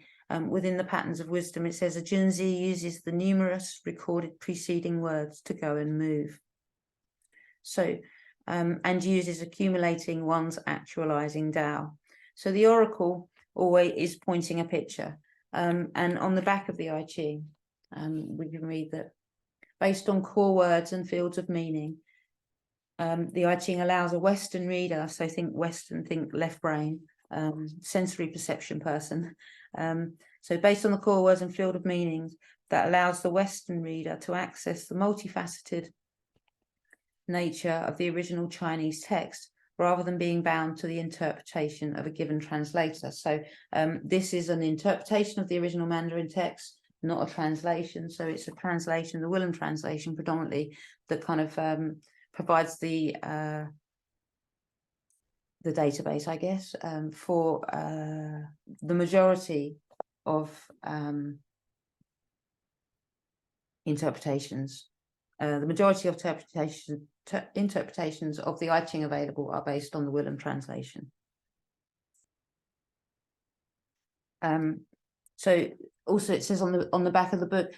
within the patterns of wisdom, it says a Junzi uses the numerous recorded preceding words to go and move. So, and uses accumulating one's actualizing Tao. So the oracle always is pointing a picture. And on the back of the iChing, we can read that based on core words and fields of meaning. The iChing allows a Western reader, so think Western, think left brain, sensory perception person. So based on the core words and field of meanings, that allows the Western reader to access the multifaceted nature of the original Chinese text, rather than being bound to the interpretation of a given translator. So this is an interpretation of the original Mandarin text, not a translation. So it's a translation, the Willem translation predominantly, that kind of provides the database, I guess, for the majority of interpretations. The majority of interpretations of the iChing available are based on the Willem translation. So also it says on the back of the book,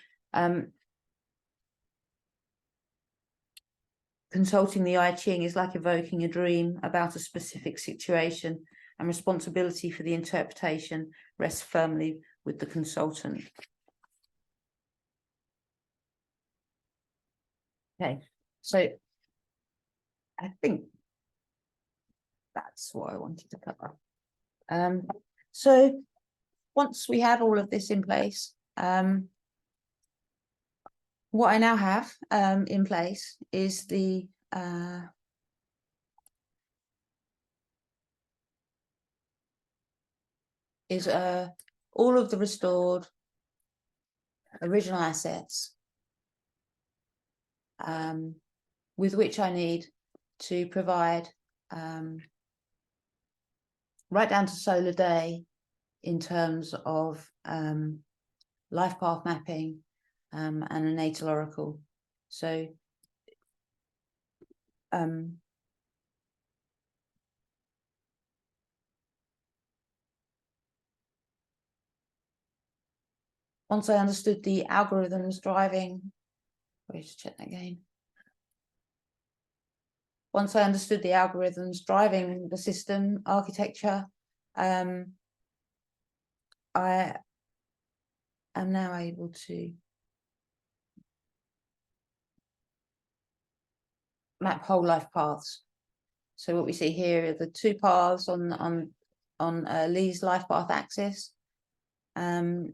consulting the iChing is like evoking a dream about a specific situation, and responsibility for the interpretation rests firmly with the consultant. Okay, so I think that's what I wanted to cover. So once we have all of this in place, what I now have in place is the all of the restored original assets with which I need to provide right down to solar day in terms of life path mapping and a natal oracle. So once I understood the algorithms driving, wait to check that again. Once I understood the algorithms driving the system architecture, I am now able to map whole life paths. So what we see here are the two paths on Lee's life path axis, and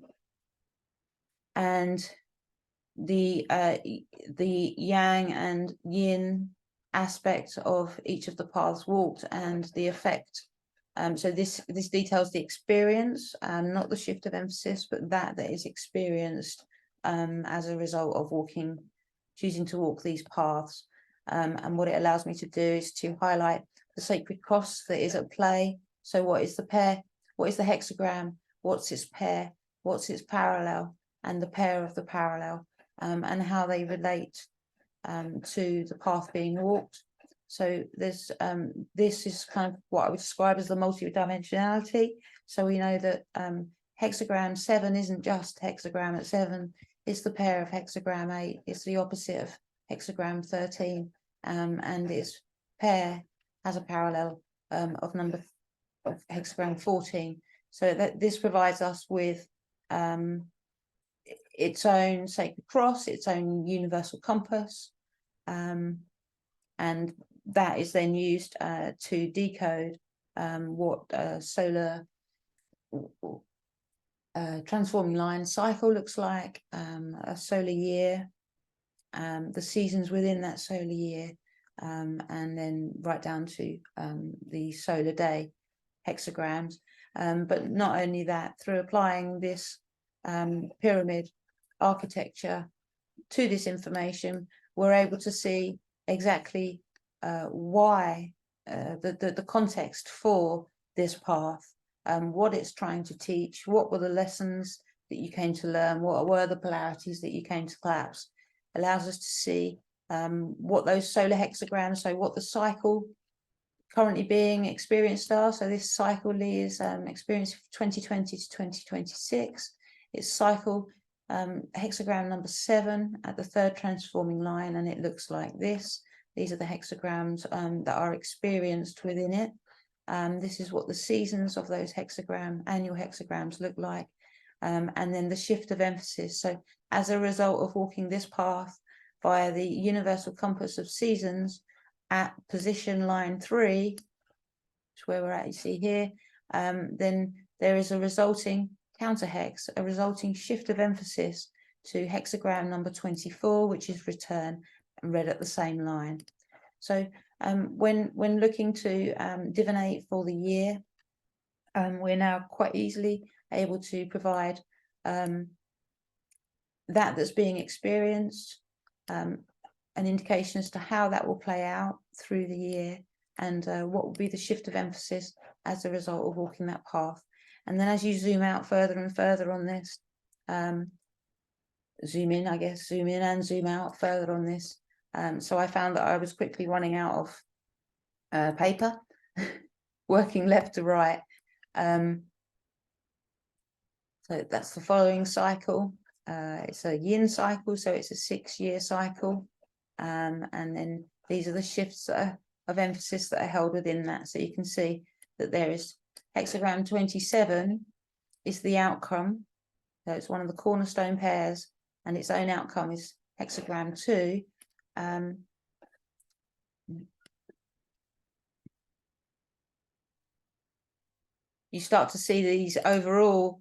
the yang and yin aspect of each of the paths walked and the effect. So this details the experience, not the shift of emphasis, but that is experienced as a result of choosing to walk these paths. And what it allows me to do is to highlight the sacred cross that is at play. So what is the pair? What is the hexagram? What's its pair? What's its parallel? And the pair of the parallel, and how they relate to the path being walked. So there's this is kind of what I would describe as the multidimensionality. So we know that hexagram 7 isn't just hexagram at 7, it's the pair of hexagram 8, it's the opposite of hexagram 13, and its pair has a parallel of hexagram 14. So that this provides us with its own sacred cross, its own universal compass, and that is then used to decode what solar transforming line cycle looks like, a solar year, the seasons within that solar year, and then right down to the solar day hexagrams. But not only that, through applying this pyramid architecture to this information, we're able to see exactly why the context for this path, what it's trying to teach, what were the lessons that you came to learn, what were the polarities that you came to collapse. Allows us to see what those solar hexagrams, so what the cycle currently being experienced are. So this cycle Lee is experienced 2020 to 2026. It's cycle hexagram number 7 at the 3rd transforming line, and it looks like this. These are the hexagrams that are experienced within it. This is what the seasons of those annual hexagrams look like. And then the shift of emphasis. So as a result of walking this path via the universal compass of seasons at position line 3, which is where we're at, you see here, then there is a resulting counterhex, a resulting shift of emphasis to hexagram number 24, which is return and read at the same line. So when looking to divinate for the year, we're now quite easily able to provide that's being experienced, an indication as to how that will play out through the year, and what will be the shift of emphasis as a result of walking that path. And then as you zoom out further and further on this, zoom in and zoom out further on this. So I found that I was quickly running out of paper, working left to right. So that's the following cycle. It's a yin cycle, so it's a 6-year cycle. And then these are the shifts of emphasis that are held within that. So you can see that there is hexagram 27 is the outcome. So it's one of the cornerstone pairs, and its own outcome is hexagram 2. You start to see these overall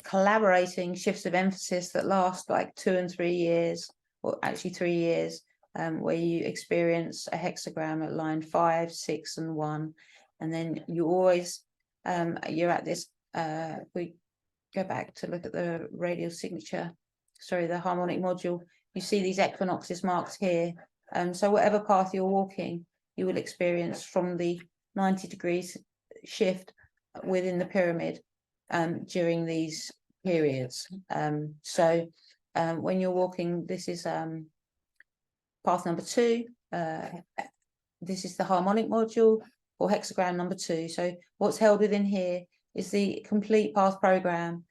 collaborating shifts of emphasis that last like 2 and 3 years, or actually 3 years, where you experience a hexagram at line 5, 6, and 1, and then you always you're at this. We go back to look at the radial signature, sorry, the harmonic module. You see these equinoxes marked here. So whatever path you're walking, you will experience from the 90 degrees shift within the pyramid during these periods. So when you're walking, this is path number 2. This is the harmonic module or hexagram number 2. So what's held within here is the complete path program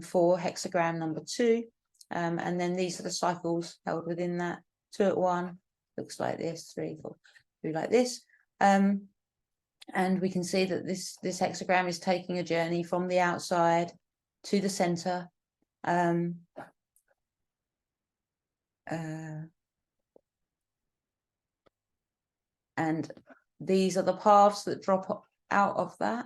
for hexagram number 2. And then these are the cycles held within that. 2 at 1 looks like this, 3, 4, 3 like this. And we can see that this hexagram is taking a journey from the outside to the center. And these are the paths that drop out of that.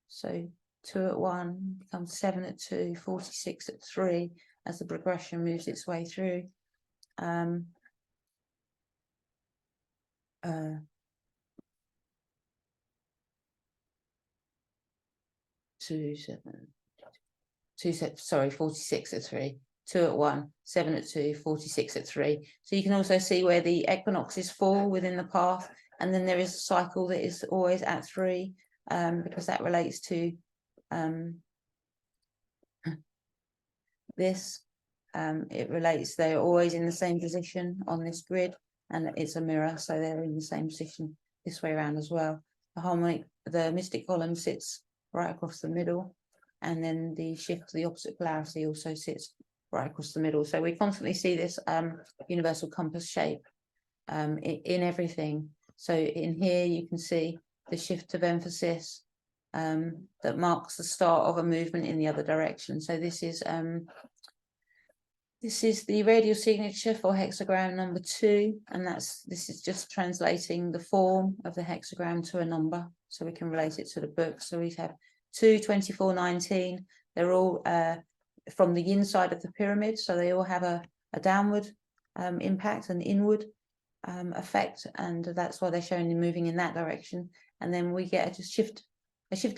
So 2 at 1 becomes 7 at 2, 46 at 3 as the progression moves its way through. 46 at 3, 2 at 1, 7 at 2, 46 at 3. So you can also see where the equinoxes fall within the path, and then there is a cycle that is always at 3, because that relates to this. It relates, they're always in the same position on this grid, and it's a mirror, so they're in the same position this way around as well. The harmonic, the mystic column sits right across the middle, and then the shift to the opposite polarity also sits right across the middle. So we constantly see this universal compass shape in everything. So in here you can see the shift of emphasis that marks the start of a movement in the other direction. So this is the radial signature for hexagram number 2, and this is just translating the form of the hexagram to a number, so we can relate it to the book. So we have 2, 24, 19. They're all from the inside of the pyramid, so they all have a downward impact, an inward effect, and that's why they're showing moving in that direction. And then we get a shift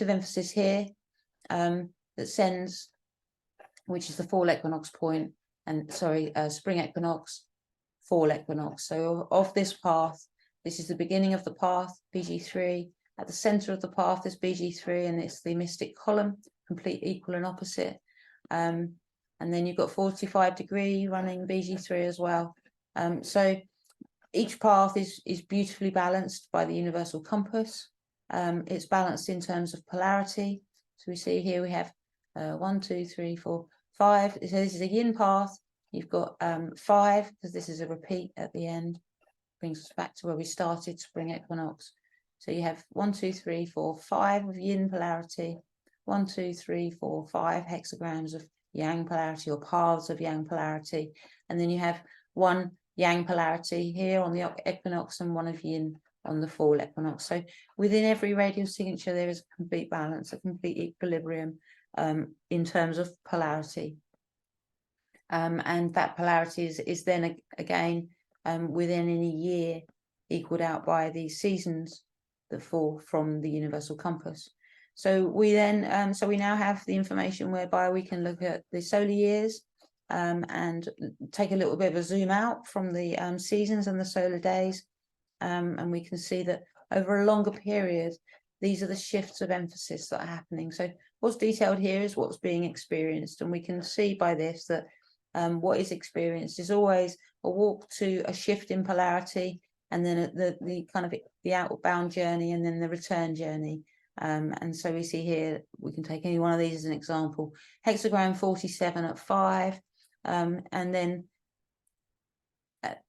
of emphasis here that sends, which is the fall equinox point, and spring equinox, fall equinox. So of this path, this is the beginning of the path, BG3. At the center of the path is BG3, and it's the mystic column, complete, equal, and opposite. And then you've got 45 degree running BG3 as well. So each path is beautifully balanced by the universal compass. It's balanced in terms of polarity. So we see here we have 1, 2, 3, 4, 5. So this is a yin path. You've got 5, because this is a repeat at the end. Brings us back to where we started, spring equinox. So you have 1, 2, 3, 4, 5 of yin polarity, 1, 2, 3, 4, 5 hexagrams of yang polarity, or paths of yang polarity. And then you have one yang polarity here on the equinox and one of yin on the fall equinox. So within every radial signature, there is a complete balance, a complete equilibrium in terms of polarity. And that polarity is then again within any year equaled out by the seasons that fall from the universal compass. So we then, so we now have the information whereby we can look at the solar years and take a little bit of a zoom out from the seasons and the solar days. And we can see that over a longer period, these are the shifts of emphasis that are happening. So what's detailed here is what's being experienced. And we can see by this that what is experienced is always a walk to a shift in polarity, and then the kind of the outbound journey, and then the return journey. And so we see here, we can take any one of these as an example. Hexagram 47 at 5, and then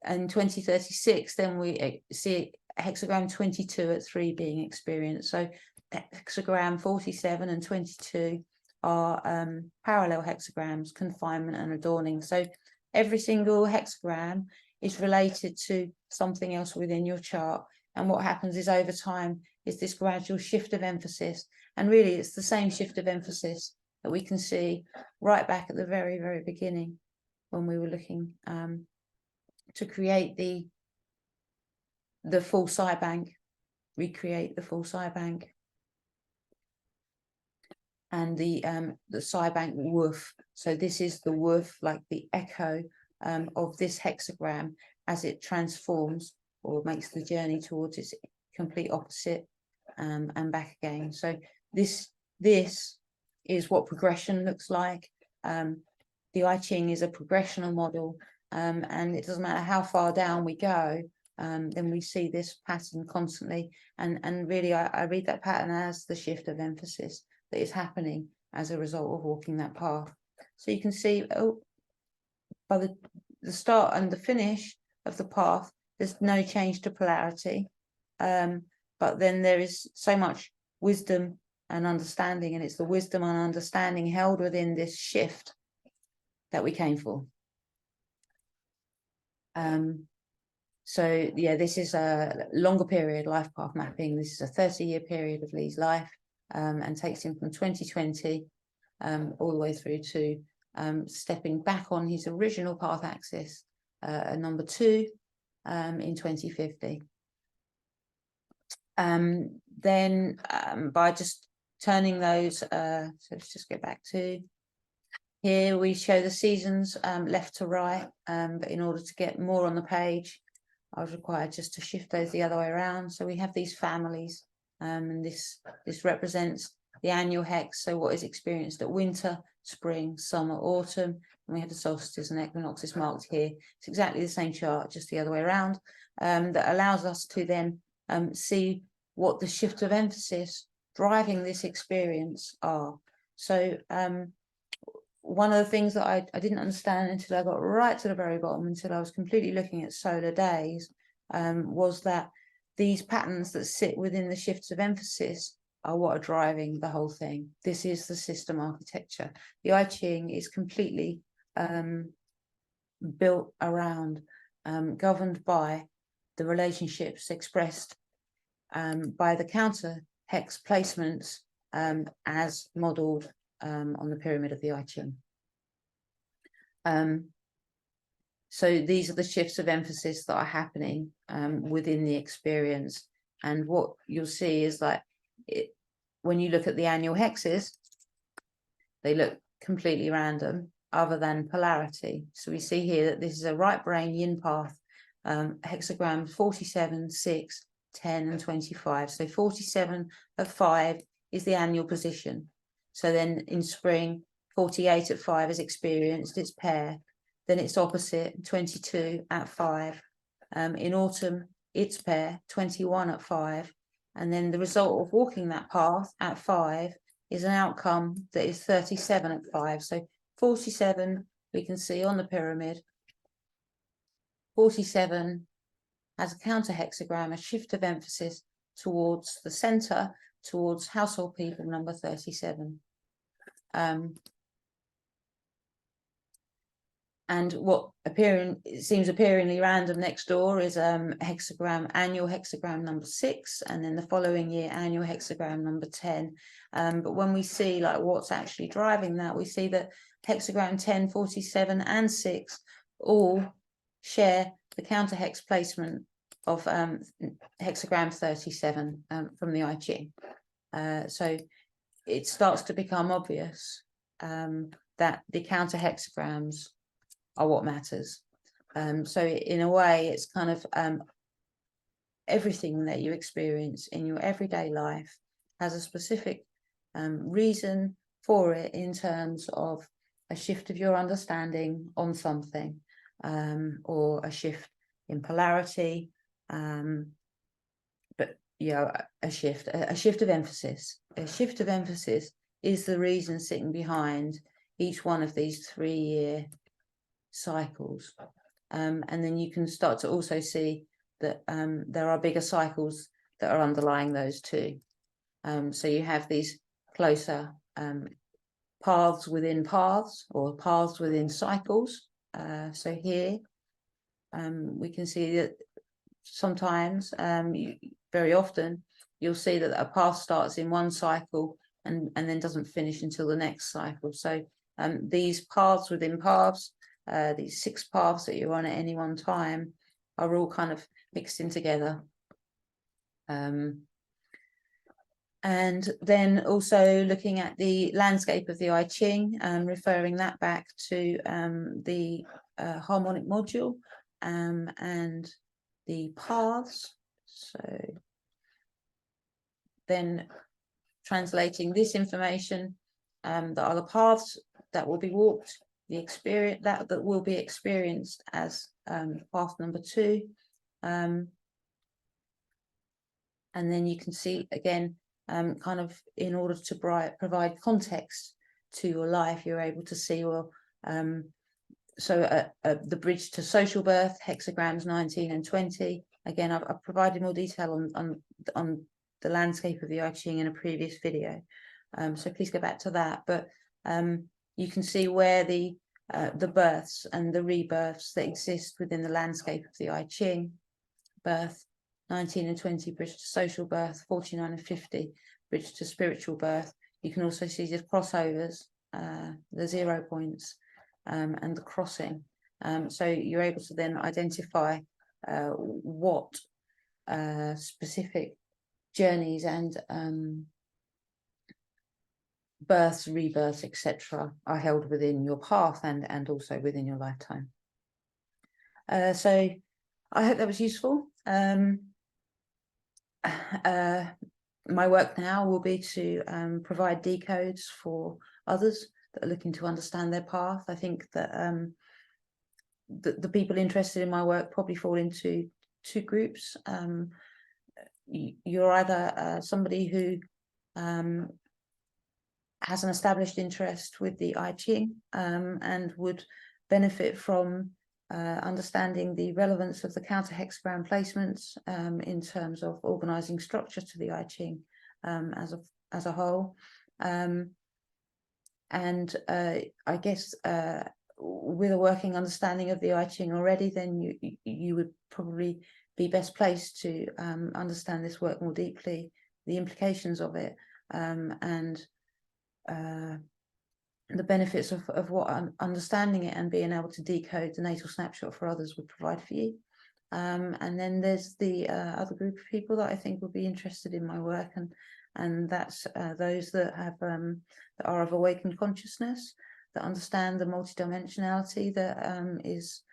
in 2036, then we see hexagram 22 at 3 being experienced. So hexagram 47 and 22 are parallel hexagrams, confinement and adorning. So every single hexagram is related to something else within your chart. And what happens is over time is this gradual shift of emphasis. And really, it's the same shift of emphasis that we can see right back at the very, very beginning when we were looking to create the full psi bank, recreate the full psi bank. And the psi bank woof. So this is the woof, like the echo of this hexagram as it transforms or makes the journey towards its complete opposite and back again. So this is what progression looks like. The iChing is a progressional model, and it doesn't matter how far down we go, then we see this pattern constantly. And really, I read that pattern as the shift of emphasis that is happening as a result of walking that path. So you can see, by the start and the finish of the path, there's no change to polarity, but then there is so much wisdom and understanding, and it's the wisdom and understanding held within this shift that we came for. So yeah, this is a longer period life path mapping. This is a 30-year period of Lee's life, and takes him from 2020 all the way through to stepping back on his original path axis, number 2, in 2050. Then by just turning those, so let's just get back to here, we show the seasons left to right, but in order to get more on the page, I was required just to shift those the other way around. So we have these families, and this represents the annual hex, so what is experienced at winter, spring, summer, autumn, and we have the solstices and equinoxes marked here. It's exactly the same chart, just the other way around, that allows us to then see what the shift of emphasis driving this experience are. So one of the things that I didn't understand until I got right to the very bottom, until I was completely looking at solar days, was that these patterns that sit within the shifts of emphasis are what are driving the whole thing. This is the system architecture. The iChing is completely built around, governed by the relationships expressed by the counter hex placements as modeled on the pyramid of the iChing. So these are the shifts of emphasis that are happening within the experience. And what you'll see is that when you look at the annual hexes, they look completely random other than polarity. So we see here that this is a right brain yin path, hexagram 47, 6, 10 and 25. So 47 of 5 is the annual position. So then in spring, 48 at 5 is experienced, its pair. Then it's opposite, 22 at 5. In autumn, its pair, 21 at 5. And then the result of walking that path at 5 is an outcome that is 37 at 5. So 47, we can see on the pyramid, 47 has a counter hexagram, a shift of emphasis towards the center, towards household people number 37. And what seems appearingly random next door is annual hexagram number 6, and then the following year annual hexagram number 10. But when we see like what's actually driving that, we see that hexagram 10, 47, and 6 all share the counter hex placement of hexagram 37 from the iChing. So it starts to become obvious that the counter hexagrams are what matters. So in a way, it's kind of everything that you experience in your everyday life has a specific reason for it in terms of a shift of your understanding on something, or a shift in polarity, but a shift of emphasis. A shift of emphasis is the reason sitting behind each one of these 3-year cycles, and then you can start to also see that there are bigger cycles that are underlying those too. So you have these closer paths within paths, or paths within cycles. So here we can see that sometimes, very often, you'll see that a path starts in one cycle and then doesn't finish until the next cycle. So these paths within paths, these 6 paths that you're on at any one time, are all kind of mixed in together. And then also looking at the landscape of the iChing, referring that back to the harmonic module and the paths. So then translating this information, that are the paths that will be walked, the experience that will be experienced as path number 2, and then you can see again, kind of in order to provide context to your life, you're able to see, well, so the bridge to social birth, hexagrams 19 and 20. Again, I've provided more detail on the landscape of the iChing in a previous video, so please go back to that. But you can see where the births and the rebirths that exist within the landscape of the iChing. Birth 19 and 20, bridge to social birth. 49 and 50, bridge to spiritual birth. You can also see the crossovers, the 0 points, and the crossing. So you're able to then identify what specific journeys and births, rebirths, etc. are held within your path and also within your lifetime. So I hope that was useful. My work now will be to provide decodes for others that are looking to understand their path. I think that the people interested in my work probably fall into 2 groups. You're either somebody who has an established interest with the iChing and would benefit from understanding the relevance of the counter hexagram placements in terms of organizing structure to the iChing as a whole. And I guess with a working understanding of the iChing already, then you would probably be best placed to understand this work more deeply, the implications of it, and the benefits of what understanding it and being able to decode the natal snapshot for others would provide for you. And then there's the other group of people that I think would be interested in my work, and that's those that have that are of awakened consciousness, that understand the multidimensionality that is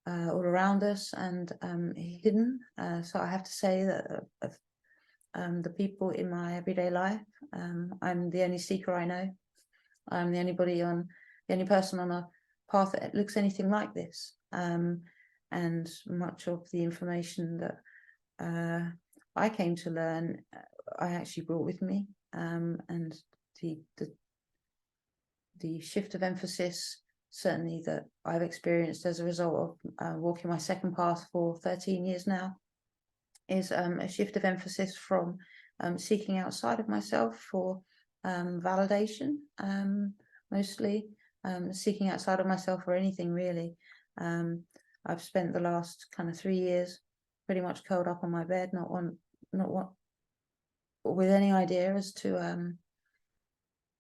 all around us and hidden. So I have to say that the people in my everyday life, I'm the only seeker I know. I'm the only person on a path that looks anything like this, and much of the information that I came to learn, I actually brought with me, and the shift of emphasis, certainly that I've experienced as a result of walking my second path for 13 years now, is a shift of emphasis from seeking outside of myself for validation, mostly, seeking outside of myself or anything really. I've spent the last kind of 3 years pretty much curled up on my bed, not with any idea as to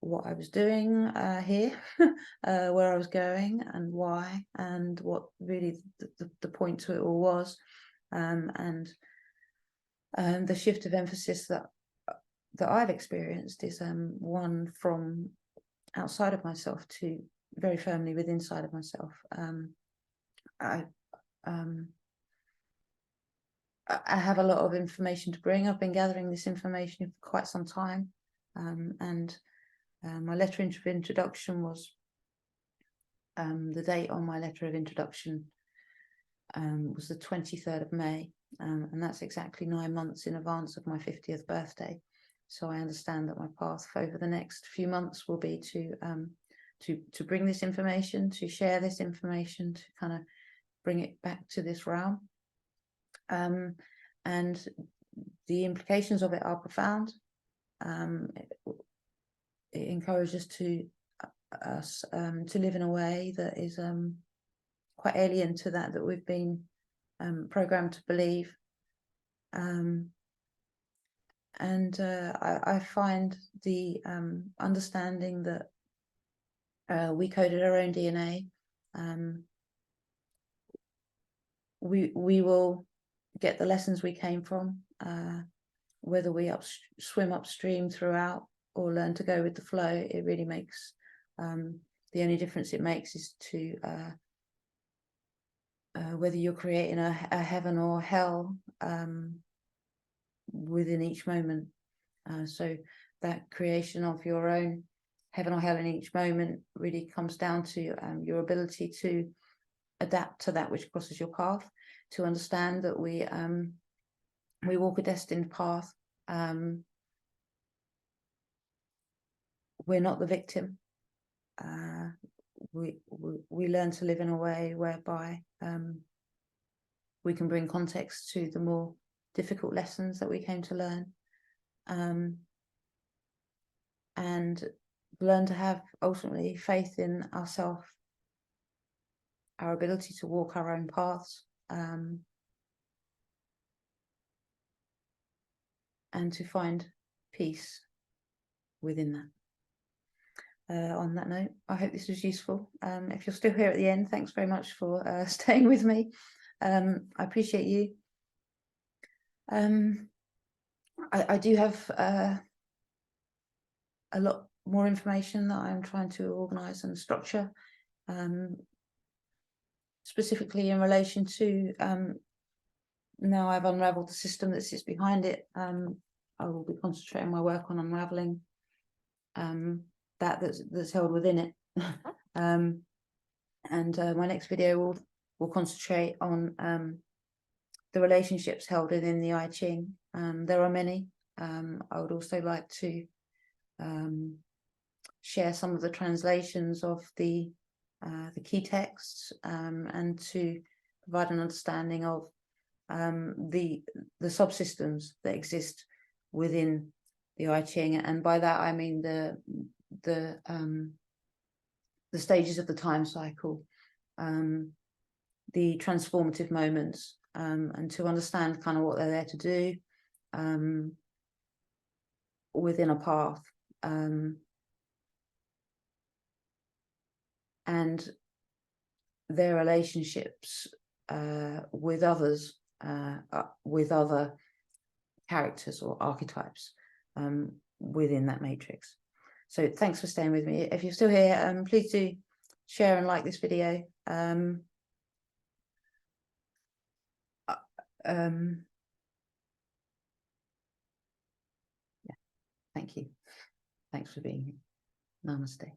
what I was doing here, where I was going and why, and what really the point to it all was, and the shift of emphasis that I've experienced is one from outside of myself to very firmly within inside of myself. I have a lot of information to bring. I've been gathering this information for quite some time, and my letter of introduction was the date on my letter of introduction was the 23rd of May, and that's exactly 9 months in advance of my 50th birthday. So I understand that my path over the next few months will be to bring this information, to share this information, to kind of bring it back to this realm. And the implications of it are profound. It encourages us to live in a way that is quite alien to that we've been programmed to believe. And I find the understanding that we coded our own DNA. We will get the lessons we came from, whether we swim upstream throughout or learn to go with the flow. It really makes the only difference it makes is to whether you're creating a heaven or hell within each moment. So that creation of your own heaven or hell in each moment really comes down to your ability to adapt to that which crosses your path, to understand that we walk a destined path. We're not the victim. We learn to live in a way whereby we can bring context to the more difficult lessons that we came to learn, and learn to have ultimately faith in ourselves, our ability to walk our own paths, and to find peace within that. On that note, I hope this was useful. If you're still here at the end, thanks very much for staying with me. I appreciate you. I do have a lot more information that I'm trying to organise and structure, specifically in relation to now I've unravelled the system that sits behind it. I will be concentrating my work on unravelling that's held within it. And my next video will concentrate on the relationships held within the iChing. There are many. I would also like to share some of the translations of the key texts, and to provide an understanding of the subsystems that exist within the iChing, and by that I mean the stages of the time cycle, the transformative moments, and to understand kind of what they're there to do within a path, and their relationships with others, with other characters or archetypes within that matrix. So thanks for staying with me. If you're still here, please do share and like this video. Yeah, thank you. Thanks for being here. Namaste.